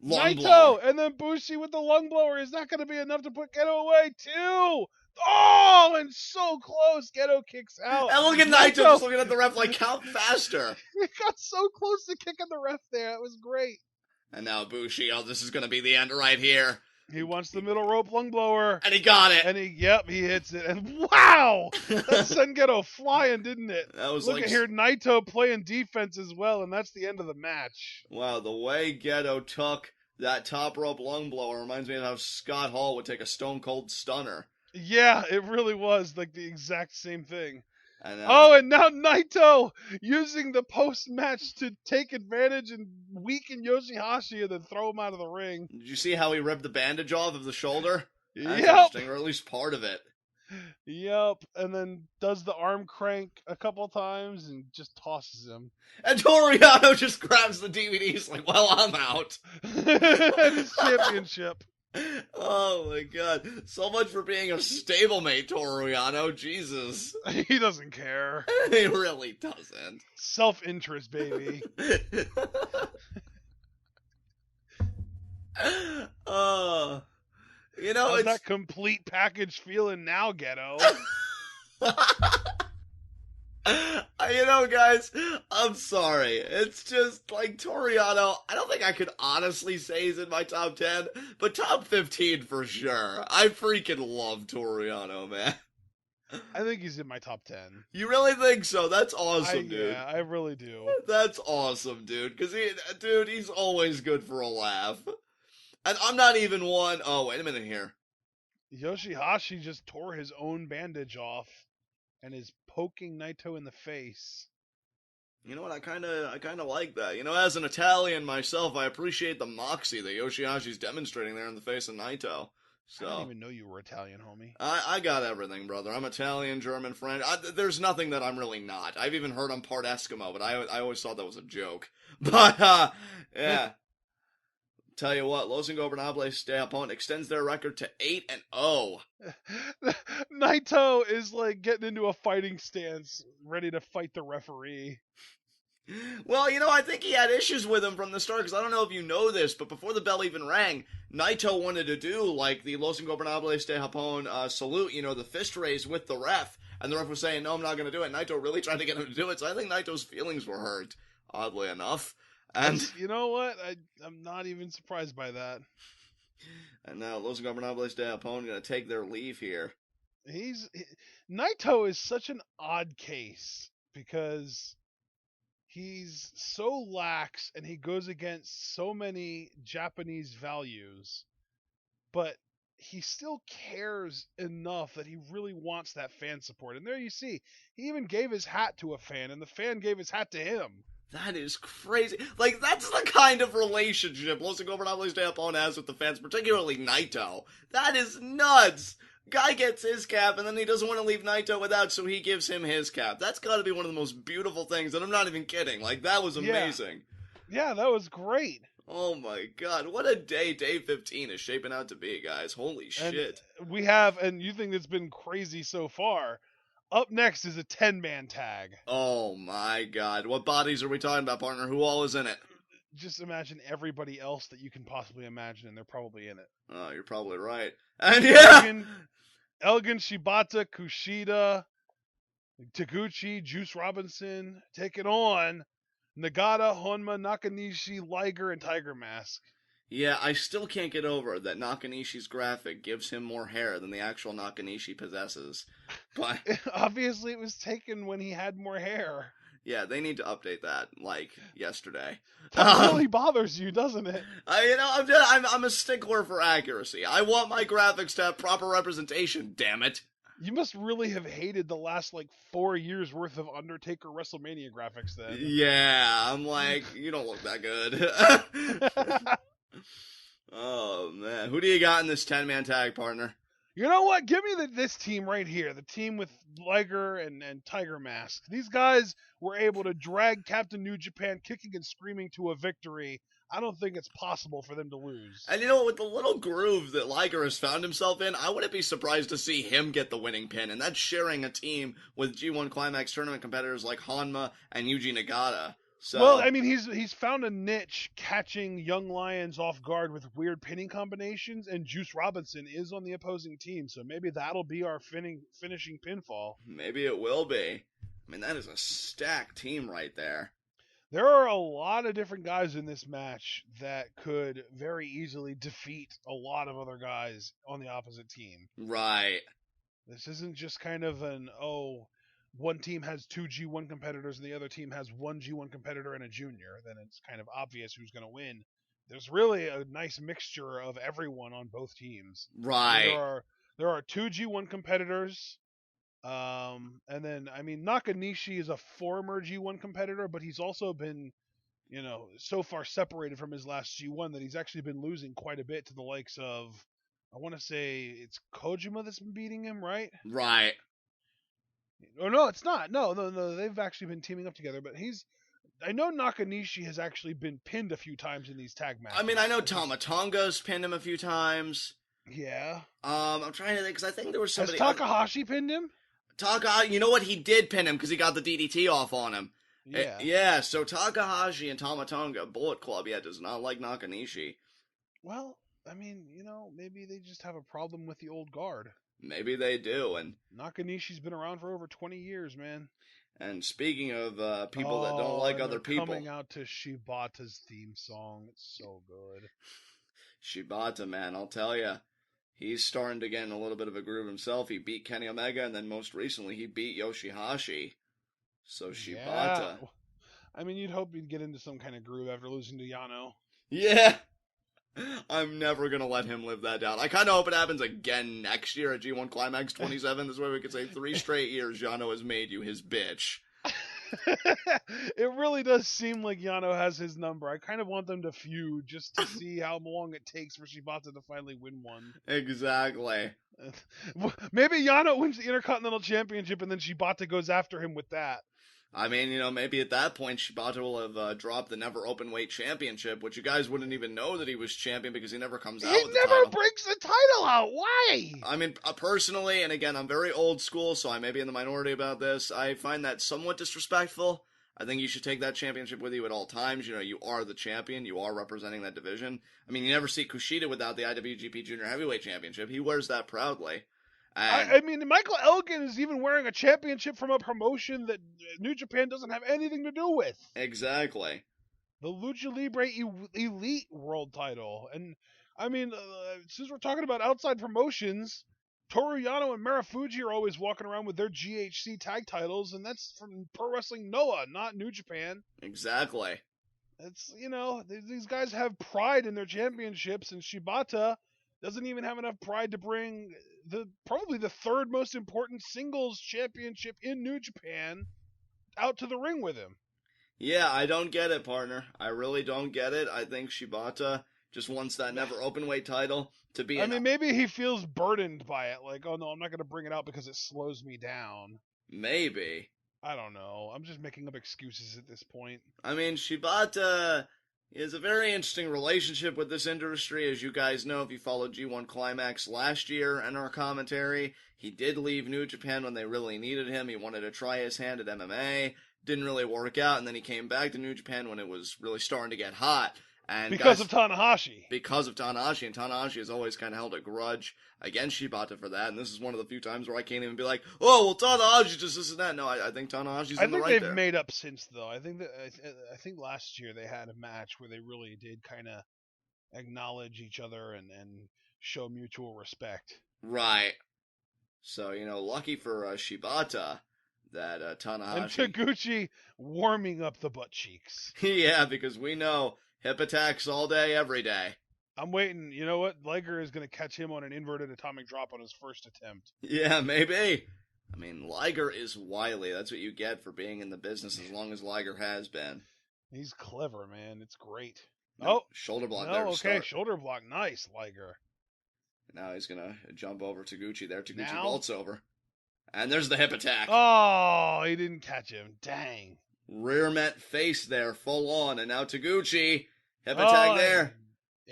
S2: lung
S1: Naito,
S2: blower.
S1: and then Bushi with the lung blower. Is that going to be enough to put Gedo away? 2. Oh, and so close. Gedo kicks out.
S2: And look at Naito just looking at the ref like, count faster.
S1: He got so close to kicking the ref there. It was great.
S2: And now Bushi, this is going to be the end right here.
S1: He wants the middle rope lung blower.
S2: And he got it.
S1: And he hits it. And wow! That sent Gedo flying, didn't it?
S2: That was
S1: Look at here, Naito playing defense as well, and that's the end of the match.
S2: Wow, the way Gedo took that top rope lung blower reminds me of how Scott Hall would take a Stone Cold Stunner.
S1: Yeah, it really was like the exact same thing.
S2: And
S1: now Naito using the post-match to take advantage and weaken YOSHI-HASHI and then throw him out of the ring.
S2: Did you see how he ripped the bandage off of the shoulder? That's
S1: Yep.
S2: interesting, or at least part of it.
S1: Yep, and then does the arm crank a couple times and just tosses him.
S2: And Toru Yano just grabs the DVDs like, well, I'm out.
S1: And his championship.
S2: Oh my god. So much for being a stablemate, Toru Yano. Jesus.
S1: He doesn't care.
S2: He really doesn't.
S1: Self-interest, baby. How's that complete package feeling now, Gedo?
S2: Guys, I'm sorry. It's just like Toru Yano, I don't think I could honestly say he's in my top 10, but top 15 for sure. I freaking love Toru Yano, man.
S1: I think he's in my top 10.
S2: You really think so? That's awesome, dude.
S1: Yeah, I really do.
S2: That's awesome, dude. Because he's always good for a laugh. And I'm not even one. Oh, wait a minute here.
S1: YOSHI-HASHI just tore his own bandage off and is poking Naito in the face.
S2: You know what? I kind of like that. As an Italian myself, I appreciate the moxie that YOSHI-HASHI's demonstrating there in the face of Naito. So,
S1: I didn't even know you were Italian, homie.
S2: I got everything, brother. I'm Italian, German, French. There's nothing that I'm really not. I've even heard I'm part Eskimo, but I always thought that was a joke. But, yeah. Tell you what, Los Ingobernables de Japón extends their record to 8-0.
S1: Naito is like getting into a fighting stance, ready to fight the referee.
S2: Well, I think he had issues with him from the start, because I don't know if you know this, but before the bell even rang, Naito wanted to do, like, the Los Ingobernables de Japón salute, the fist raise with the ref, and the ref was saying, no, I'm not going to do it. Naito really tried to get him to do it, so I think Naito's feelings were hurt, oddly enough. And
S1: you know what? I'm not even surprised by that.
S2: And now Los Ingobernables de Japón going to take their leave here.
S1: Naito is such an odd case because he's so lax and he goes against so many Japanese values, but he still cares enough that he really wants that fan support. And there you see, he even gave his hat to a fan, and the fan gave his hat to him.
S2: That is crazy. Like, that's the kind of relationship Los Ingobernables de Japón has with the fans, particularly Naito. That is nuts. Guy gets his cap, and then he doesn't want to leave Naito without, so he gives him his cap. That's got to be one of the most beautiful things, and I'm not even kidding. Like, that was amazing.
S1: Yeah, that was great.
S2: Oh my god, what a day 15 is shaping out to be, guys. Holy shit.
S1: We have, and you think it's been crazy so far, up next is a 10-man tag.
S2: Oh my god. What bodies are we talking about, partner? Who all is in it?
S1: Just imagine everybody else that you can possibly imagine, and they're probably in it.
S2: Oh, you're probably right. And yeah!
S1: Elgin, Shibata, Kushida, Taguchi, Juice Robinson, taking on Nagata, Honma, Nakanishi, Liger, and Tiger Mask.
S2: Yeah, I still can't get over that Nakanishi's graphic gives him more hair than the actual Nakanishi possesses. But
S1: obviously it was taken when he had more hair.
S2: Yeah, they need to update that, like, yesterday.
S1: That really bothers you, doesn't it?
S2: I'm a stickler for accuracy. I want my graphics to have proper representation, damn it.
S1: You must really have hated the last, like, 4 years worth of Undertaker WrestleMania graphics then.
S2: Yeah, I'm like, you don't look that good. Oh, man. Who do you got in this 10-man tag, partner?
S1: You know what? Give me this team right here. The team with Liger and Tiger Mask. These guys were able to drag Captain New Japan kicking and screaming to a victory. I don't think it's possible for them to lose.
S2: And you know what, with the little groove that Liger has found himself in, I wouldn't be surprised to see him get the winning pin, and that's sharing a team with G1 Climax tournament competitors like Honma and Yuji Nagata. So,
S1: Well, I mean, he's found a niche catching young lions off guard with weird pinning combinations, and Juice Robinson is on the opposing team, so maybe that'll be our finishing pinfall.
S2: maybe it will be. I mean, that is a stacked team right there.
S1: There are a lot of different guys in this match that could very easily defeat a lot of other guys on the opposite team.
S2: Right.
S1: This isn't just kind of one team has two G1 competitors and the other team has one G1 competitor and a junior. Then it's kind of obvious who's going to win. There's really a nice mixture of everyone on both teams.
S2: Right.
S1: There are two G1 competitors. And then, I mean, Nakanishi is a former G1 competitor, but he's also been, so far separated from his last G1 that he's actually been losing quite a bit to the likes of, I want to say it's Kojima that's been beating him, right?
S2: Right.
S1: Oh, no, it's not. No. They've actually been teaming up together, but I know Nakanishi has actually been pinned a few times in these tag matches.
S2: I mean, I know Tama Tonga's pinned him a few times.
S1: Yeah.
S2: I'm trying to think, because I think there was somebody...
S1: Has Takahashi pinned him?
S2: You know what? He did pin him because he got the DDT off on him.
S1: Yeah.
S2: Yeah, so Takahashi and Tama Tonga, Bullet Club, does not like Nakanishi.
S1: Well, I mean, maybe they just have a problem with the old guard.
S2: Maybe they do, and...
S1: Nakanishi's been around for over 20 years, man.
S2: And speaking of people that don't like other people...
S1: coming out to Shibata's theme song. It's so good.
S2: Shibata, man, I'll tell you. He's starting to get in a little bit of a groove himself. He beat Kenny Omega, and then most recently he beat YOSHI-HASHI. So Shibata.
S1: Yeah. I mean, you'd hope he'd get into some kind of groove after losing to Yano.
S2: Yeah. I'm never going to let him live that down. I kind of hope it happens again next year at G1 Climax 27. This way we could say 3 straight years Yano has made you his bitch.
S1: It really does seem like Yano has his number. I kind of want them to feud just to see how long it takes for Shibata to finally win one.
S2: Exactly.
S1: Maybe Yano wins the Intercontinental Championship and then Shibata goes after him with that.
S2: I mean, maybe at that point Shibata will have dropped the Never Openweight Championship, which you guys wouldn't even know that he was champion because he never comes out with the title.
S1: He never brings the title out. Why?
S2: I mean, personally, and again, I'm very old school, so I may be in the minority about this, I find that somewhat disrespectful. I think you should take that championship with you at all times. You are the champion. You are representing that division. I mean, you never see Kushida without the IWGP Junior Heavyweight Championship. He wears that proudly.
S1: I mean, Michael Elgin is even wearing a championship from a promotion that New Japan doesn't have anything to do with.
S2: Exactly.
S1: The Lucha Libre Elite World title. And, I mean, since we're talking about outside promotions, Toru Yano and Marufuji are always walking around with their GHC tag titles, and that's from Pro Wrestling Noah, not New Japan.
S2: Exactly.
S1: It's, these guys have pride in their championships, and Shibata doesn't even have enough pride to bring probably the third most important singles championship in New Japan out to the ring with him.
S2: Yeah, I don't get it, partner. I really don't get it. I think Shibata just wants that Never Openweight title to be...
S1: maybe he feels burdened by it. Like, oh no, I'm not going to bring it out because it slows me down.
S2: Maybe.
S1: I don't know. I'm just making up excuses at this point.
S2: I mean, Shibata is a very interesting relationship with this industry. As you guys know, if you followed G1 Climax last year and our commentary, he did leave New Japan when they really needed him. He wanted to try his hand at MMA. Didn't really work out, and then he came back to New Japan when it was really starting to get hot. And
S1: because of Tanahashi.
S2: Because of Tanahashi, and Tanahashi has always kind of held a grudge against Shibata for that, and this is one of the few times where I can't even be like, oh, well, Tanahashi just this and that. No, I think Tanahashi's in the right there.
S1: I think they've made up since, though. I think last year they had a match where they really did kind of acknowledge each other and show mutual respect.
S2: Right. So, lucky for Shibata that Tanahashi...
S1: And Taguchi warming up the butt cheeks.
S2: Yeah, because we know hip attacks all day, every day.
S1: I'm waiting. You know what? Liger is going to catch him on an inverted atomic drop on his first attempt.
S2: Yeah, maybe. I mean, Liger is wily. That's what you get for being in the business as long as Liger has been.
S1: He's clever, man. It's great.
S2: No,
S1: Oh,
S2: shoulder block there
S1: no,
S2: to
S1: okay,
S2: start.
S1: shoulder block. Nice, Liger.
S2: Now he's going to jump over Taguchi there. Taguchi
S1: Now?
S2: vaults over. And there's the hip attack.
S1: Oh, he didn't catch him. Dang.
S2: Rear met face there, full on. And now Taguchi, hip attack there.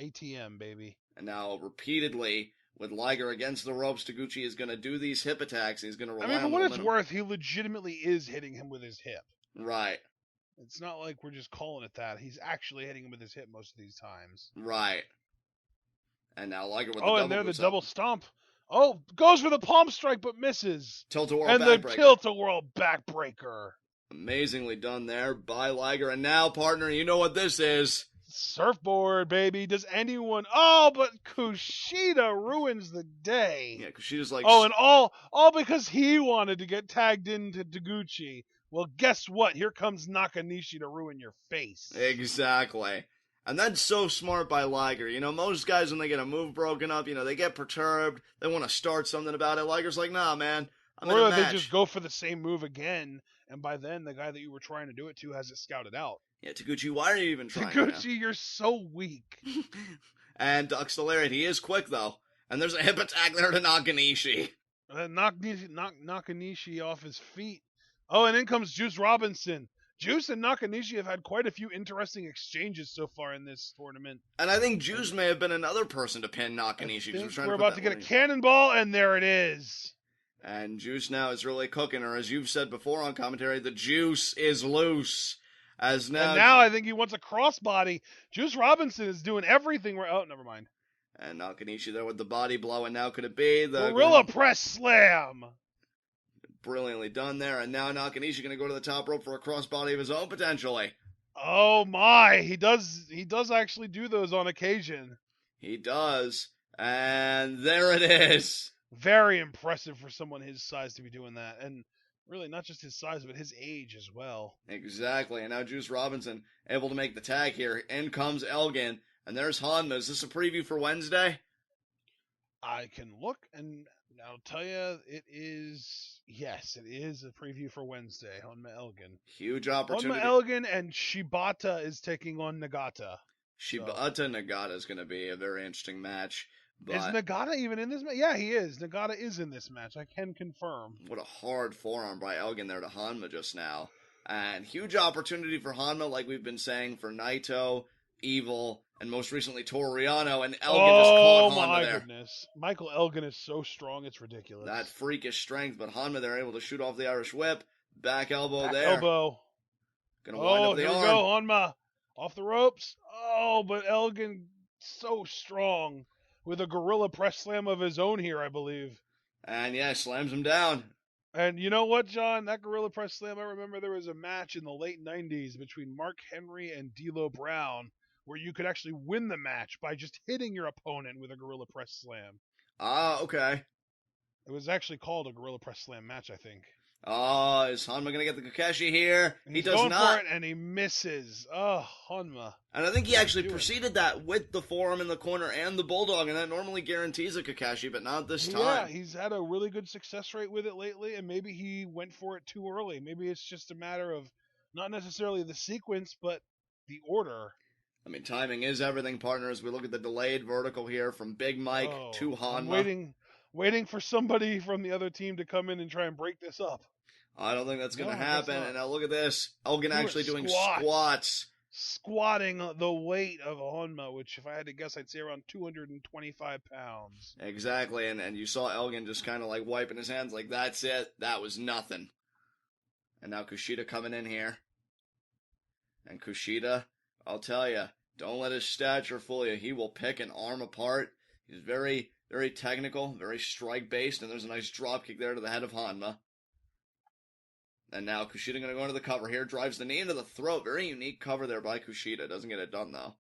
S1: ATM, baby.
S2: And now repeatedly, with Liger against the ropes, Taguchi is going to do these hip attacks. He's going to rely on
S1: for what
S2: momentum.
S1: it's worth, he legitimately is hitting him with his hip.
S2: Right.
S1: It's not like we're just calling it that. He's actually hitting him with his hip most of these times.
S2: Right. And now Liger with the
S1: double.
S2: double
S1: And there the
S2: boots
S1: double
S2: up.
S1: stomp. Oh, goes for the palm strike but misses.
S2: Tilt-a-whirl
S1: and the
S2: backbreaker.
S1: tilt-a-whirl backbreaker.
S2: Amazingly done there by Liger. And now, partner, you know what this is.
S1: Surfboard, baby. Does anyone... Oh, but Kushida ruins the day.
S2: Yeah, Kushida's like...
S1: Oh, and all because he wanted to get tagged into Taguchi. Well, guess what? Here comes Nakanishi to ruin your face.
S2: Exactly. And that's so smart by Liger. You know, most guys, when they get a move broken up, you know, they get perturbed. They want to start something about it. Liger's like, nah, man. I'm in a match.
S1: They just go for the same move again, and by then, the guy that you were trying to do it to has it scouted out.
S2: Yeah, Taguchi, why are you even trying?
S1: Taguchi, you're so weak.
S2: And ducks the lariat. He is quick, though. And there's a hip attack there to Nakanishi.
S1: Nakanishi off his feet. Oh, and in comes Juice Robinson. Juice and Nakanishi have had quite a few interesting exchanges so far in this tournament.
S2: And I think Juice may have been another person to pin Nakanishi.
S1: We're about to get a cannonball, and there it is.
S2: And Juice now is really cooking, or as you've said before on commentary, the juice is loose. And
S1: now I think he wants a crossbody. Juice Robinson is doing everything. Oh, never mind.
S2: And Nakanishi there with the body blow, and now could it be the
S1: Gorilla Press Slam?
S2: Brilliantly done there, and now Nakanishi going to go to the top rope for a crossbody of his own potentially.
S1: Oh my, he does actually do those on occasion.
S2: He does, and there it is.
S1: Very impressive for someone his size to be doing that, and really not just his size, but his age as well.
S2: Exactly, and now Juice Robinson able to make the tag here. In comes Elgin, and there's Honma. Is this a preview for Wednesday?
S1: I can look, and I'll tell you, it is. Yes, it is a preview for Wednesday. Honma Elgin.
S2: Huge opportunity.
S1: Honma Elgin and Shibata is taking on Nagata.
S2: Shibata Nagata is going to be a very interesting match. But
S1: is Nagata even in this match? Yeah, he is. Nagata is in this match. I can confirm.
S2: What a hard forearm by Elgin there to Honma just now. And huge opportunity for Honma, like we've been saying, for Naito, Evil, and most recently Toru Yano, and Elgin just caught Honma there. Oh my goodness.
S1: Michael Elgin is so strong, it's ridiculous.
S2: That freakish strength, but Honma there able to shoot off the Irish whip. Back elbow
S1: back
S2: there.
S1: Elbow.
S2: Gonna wind up the arm.
S1: Here we go, Honma. Off the ropes. Oh, but Elgin so strong. With a gorilla press slam of his own here, I believe.
S2: And yeah, slams him down.
S1: And you know what, John? That gorilla press slam, I remember there was a match in the late 90s between Mark Henry and D'Lo Brown where you could actually win the match by just hitting your opponent with a gorilla press slam.
S2: Ah, okay.
S1: It was actually called a gorilla press slam match, I think.
S2: Oh, is Honma going to get the Kakashi here?
S1: He does going not. For it, and he misses. Oh, Honma.
S2: And I think he actually preceded that with the forearm in the corner and the Bulldog, and that normally guarantees a Kakashi, but not this time.
S1: Yeah, he's had a really good success rate with it lately, and maybe he went for it too early. Maybe it's just a matter of not necessarily the sequence, but the order.
S2: I mean, timing is everything, partner, as we look at the delayed vertical here from Big Mike to Honma.
S1: I'm waiting for somebody from the other team to come in and try and break this up.
S2: I don't think that's going to happen. And now look at this. Elgin actually doing squats.
S1: Squatting the weight of Honma, which if I had to guess, I'd say around 225 pounds.
S2: Exactly. And you saw Elgin just kind of like wiping his hands like, that's it. That was nothing. And now Kushida coming in here. And Kushida, I'll tell you, don't let his stature fool you. He will pick an arm apart. He's very, very technical, very strike-based, and there's a nice drop kick there to the head of Honma. And now Kushida going to go into the cover here, drives the knee into the throat. Very unique cover there by Kushida. Doesn't get it done, though.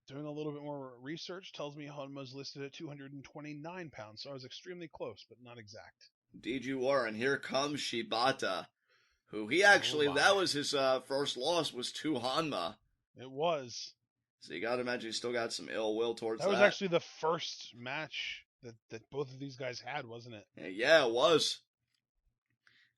S1: Doing a little bit more research tells me Honma's listed at 229 pounds, so I was extremely close, but not exact.
S2: Indeed you were, and here comes Shibata, who he actually, that was his first loss, was to Honma.
S1: It was.
S2: So you gotta imagine he's still got some ill will towards
S1: That was actually the first match that both of these guys had, wasn't it?
S2: Yeah, it was.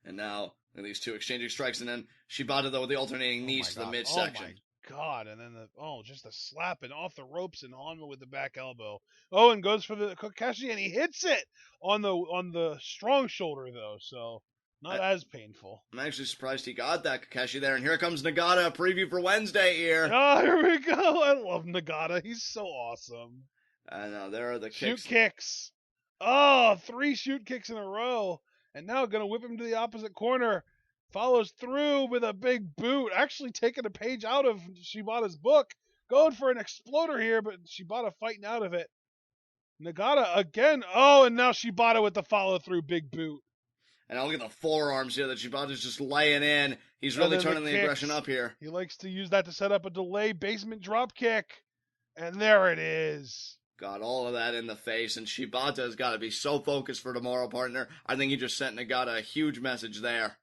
S2: And now these two exchanging strikes, and then Shibata though with the alternating knees to the midsection.
S1: Oh my god! And then just a slap and off the ropes, and Honma with the back elbow. Oh, and goes for the Kakashi, and he hits it on the strong shoulder though, so not as painful.
S2: I'm actually surprised he got that Kakashi there. And here comes Nagata, a preview for Wednesday here.
S1: Oh, here we go! I love Nagata. He's so awesome.
S2: And there are the
S1: kicks. Shoot kicks. Oh, 3 shoot kicks in a row. And now going to whip him to the opposite corner. Follows through with a big boot. Actually taking a page out of Shibata's book. Going for an exploder here, but Shibata fighting out of it. Nagata again. Oh, and now Shibata with the follow through big boot.
S2: And look at the forearms here that Shibata's just laying in. He's really turning the aggression up here.
S1: He likes to use that to set up a delay basement drop kick. And there it is.
S2: Got all of that in the face, and Shibata has got to be so focused for tomorrow, partner. I think he just sent Nagata a huge message there.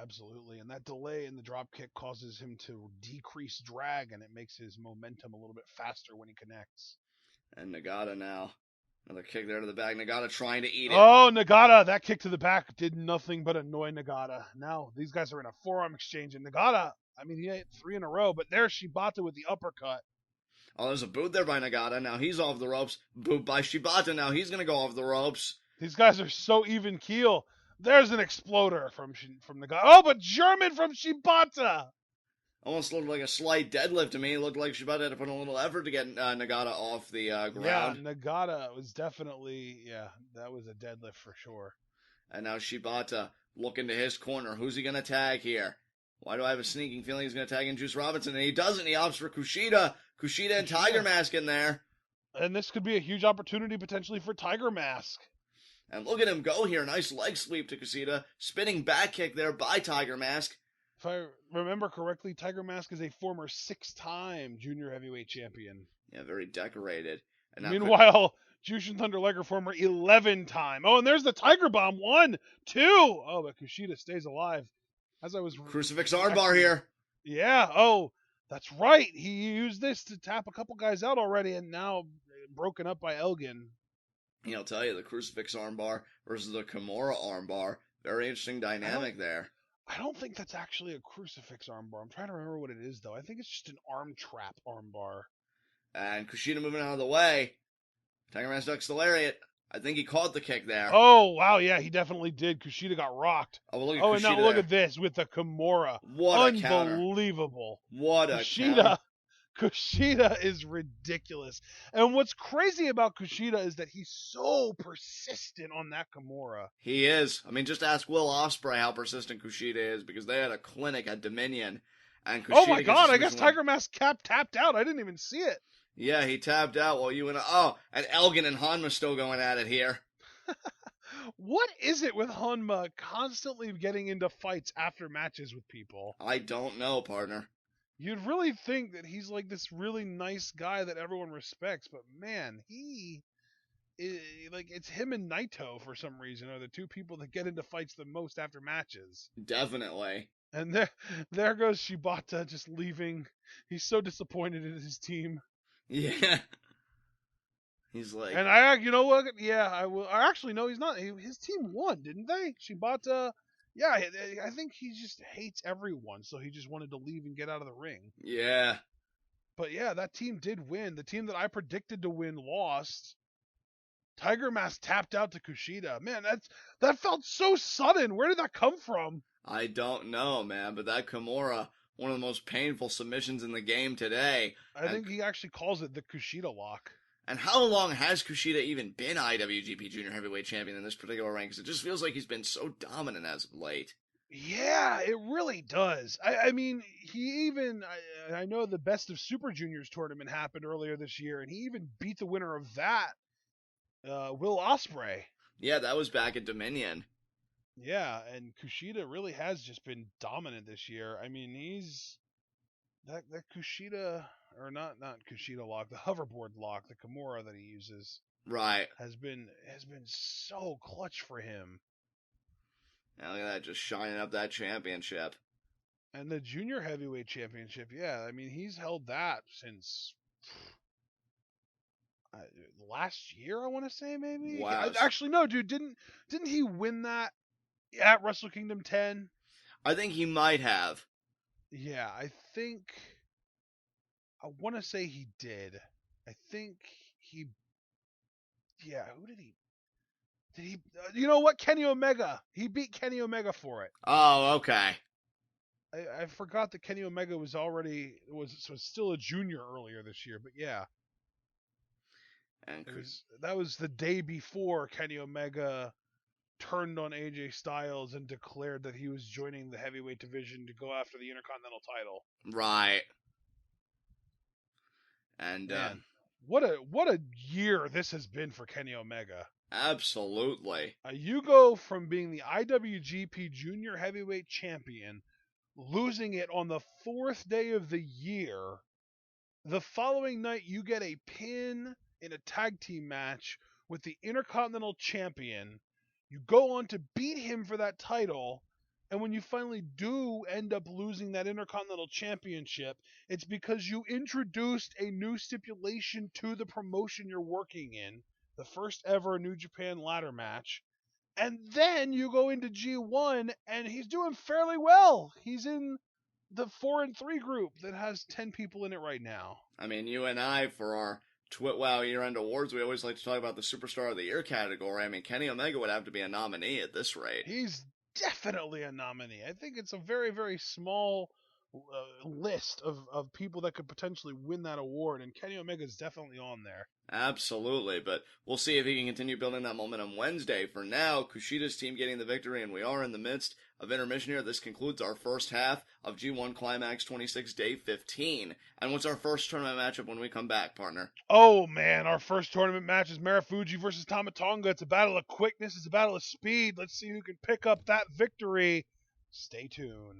S1: Absolutely, and that delay in the drop kick causes him to decrease drag, and it makes his momentum a little bit faster when he connects.
S2: And Nagata now. Another kick there to the back. Nagata trying to eat it.
S1: Oh, Nagata, that kick to the back did nothing but annoy Nagata. Now, these guys are in a forearm exchange, and Nagata, I mean, he hit 3 in a row, but there's Shibata with the uppercut.
S2: Oh, there's a boot there by Nagata. Now he's off the ropes. Boot by Shibata. Now he's going to go off the ropes.
S1: These guys are so even keel. There's an exploder from Nagata. Oh, but German from Shibata.
S2: Almost looked like a slight deadlift to me. It looked like Shibata had to put a little effort to get Nagata off the ground.
S1: Yeah, Nagata was definitely, that was a deadlift for sure.
S2: And now Shibata looking to his corner. Who's he going to tag here? Why do I have a sneaking feeling he's going to tag in Juice Robinson? And he doesn't. He opts for Kushida. Kushida and Tiger Mask in there.
S1: And this could be a huge opportunity potentially for Tiger Mask.
S2: And look at him go here. Nice leg sweep to Kushida. Spinning back kick there by Tiger Mask.
S1: If I remember correctly, Tiger Mask is a former 6-time junior heavyweight champion.
S2: Yeah, very decorated.
S1: And now meanwhile, Jushin Thunder Liger, former 11-time. Oh, and there's the Tiger Bomb. 1, 2. Oh, but Kushida stays alive. As I was
S2: Crucifix armbar here.
S1: Yeah. Oh, that's right. He used this to tap a couple guys out already, and now broken up by Elgin.
S2: Yeah, I'll tell you, the Crucifix armbar versus the Kimura armbar. Very interesting dynamic there.
S1: I don't think that's actually a Crucifix armbar. I'm trying to remember what it is, though. I think it's just an arm trap armbar.
S2: And Kushida moving out of the way. Tiger Mask ducks the lariat. I think he caught the kick there.
S1: Oh, wow, yeah, he definitely did. Kushida got rocked.
S2: Oh, look at Kushida
S1: and now look at this with the Kimura.
S2: What a counter.
S1: Unbelievable.
S2: What a counter.
S1: Kushida is ridiculous. And what's crazy about Kushida is that he's so persistent on that Kimura.
S2: He is. I mean, just ask Will Ospreay how persistent Kushida is, because they had a clinic at Dominion. And Kushida,
S1: oh my god, I guess Tiger Mask tapped out. I didn't even see it.
S2: Yeah, he tapped out while you and and Elgin and Honma still going at it here.
S1: What is it with Honma constantly getting into fights after matches with people?
S2: I don't know, partner.
S1: You'd really think that he's like this really nice guy that everyone respects, but man, it's him and Naito for some reason are the two people that get into fights the most after matches.
S2: Definitely.
S1: And there goes Shibata just leaving. He's so disappointed in his team.
S2: Yeah. He's like,
S1: and you know what? Yeah, I will. Actually, no, he's not. His team won, didn't they? Shibata. Yeah, I think he just hates everyone, so he just wanted to leave and get out of the ring.
S2: Yeah.
S1: But yeah, that team did win. The team that I predicted to win lost. Tiger Mask tapped out to Kushida. Man, that felt so sudden. Where did that come from?
S2: I don't know, man, but that Kimura, one of the most painful submissions in the game today.
S1: I think he actually calls it the Kushida lock.
S2: And how long has Kushida even been IWGP Junior Heavyweight Champion in this particular rank? Because it just feels like he's been so dominant as of late.
S1: Yeah, it really does. I mean, he even... I know the Best of Super Juniors tournament happened earlier this year, and he even beat the winner of that, Will Ospreay.
S2: Yeah, that was back at Dominion.
S1: Yeah, and Kushida really has just been dominant this year. I mean, he's... That Kushida... Or not Kushida lock, the hoverboard lock, the Kimura that he uses,
S2: right,
S1: has been so clutch for him.
S2: Now look at that, just shining up that championship.
S1: And the junior heavyweight championship, yeah, I mean he's held that since last year, I want to say maybe.
S2: Wow.
S1: Actually, no, dude, didn't he win that at Wrestle Kingdom 10?
S2: I think he might have.
S1: Yeah, I want to say he did. I think he. Yeah, who did he? Did he? You know what? Kenny Omega. He beat Kenny Omega for it.
S2: Oh, okay.
S1: I forgot that Kenny Omega was still a junior earlier this year, but yeah,
S2: And
S1: that was the day before Kenny Omega turned on AJ Styles and declared that he was joining the heavyweight division to go after the Intercontinental title.
S2: right. And
S1: Man, what a year this has been for Kenny Omega.
S2: absolutely.
S1: You go from being the IWGP Junior Heavyweight Champion, losing it on the 4th day of the year. The following night, you get a pin in a tag team match with the Intercontinental Champion. You go on to beat him for that title. And when you finally do end up losing that Intercontinental Championship, it's because you introduced a new stipulation to the promotion you're working in, the first ever New Japan ladder match. And then you go into G1, and he's doing fairly well. He's in the 4-3 group that has 10 people in it right now.
S2: I mean, you and I, for our TwitWow year-end awards, we always like to talk about the Superstar of the Year category. I mean, Kenny Omega would have to be a nominee at this rate.
S1: He's definitely a nominee. I think it's a very, very small list of people that could potentially win that award, and Kenny Omega is definitely on there.
S2: Absolutely, but we'll see if he can continue building that momentum Wednesday. For now, Kushida's team getting the victory, and we are in the midst of intermission here. This concludes our first half of G1 Climax 26, Day 15. And what's our first tournament matchup when we come back, partner?
S1: Oh, man, our first tournament match is Marufuji versus Tama Tonga. It's a battle of quickness. It's a battle of speed. Let's see who can pick up that victory. Stay tuned.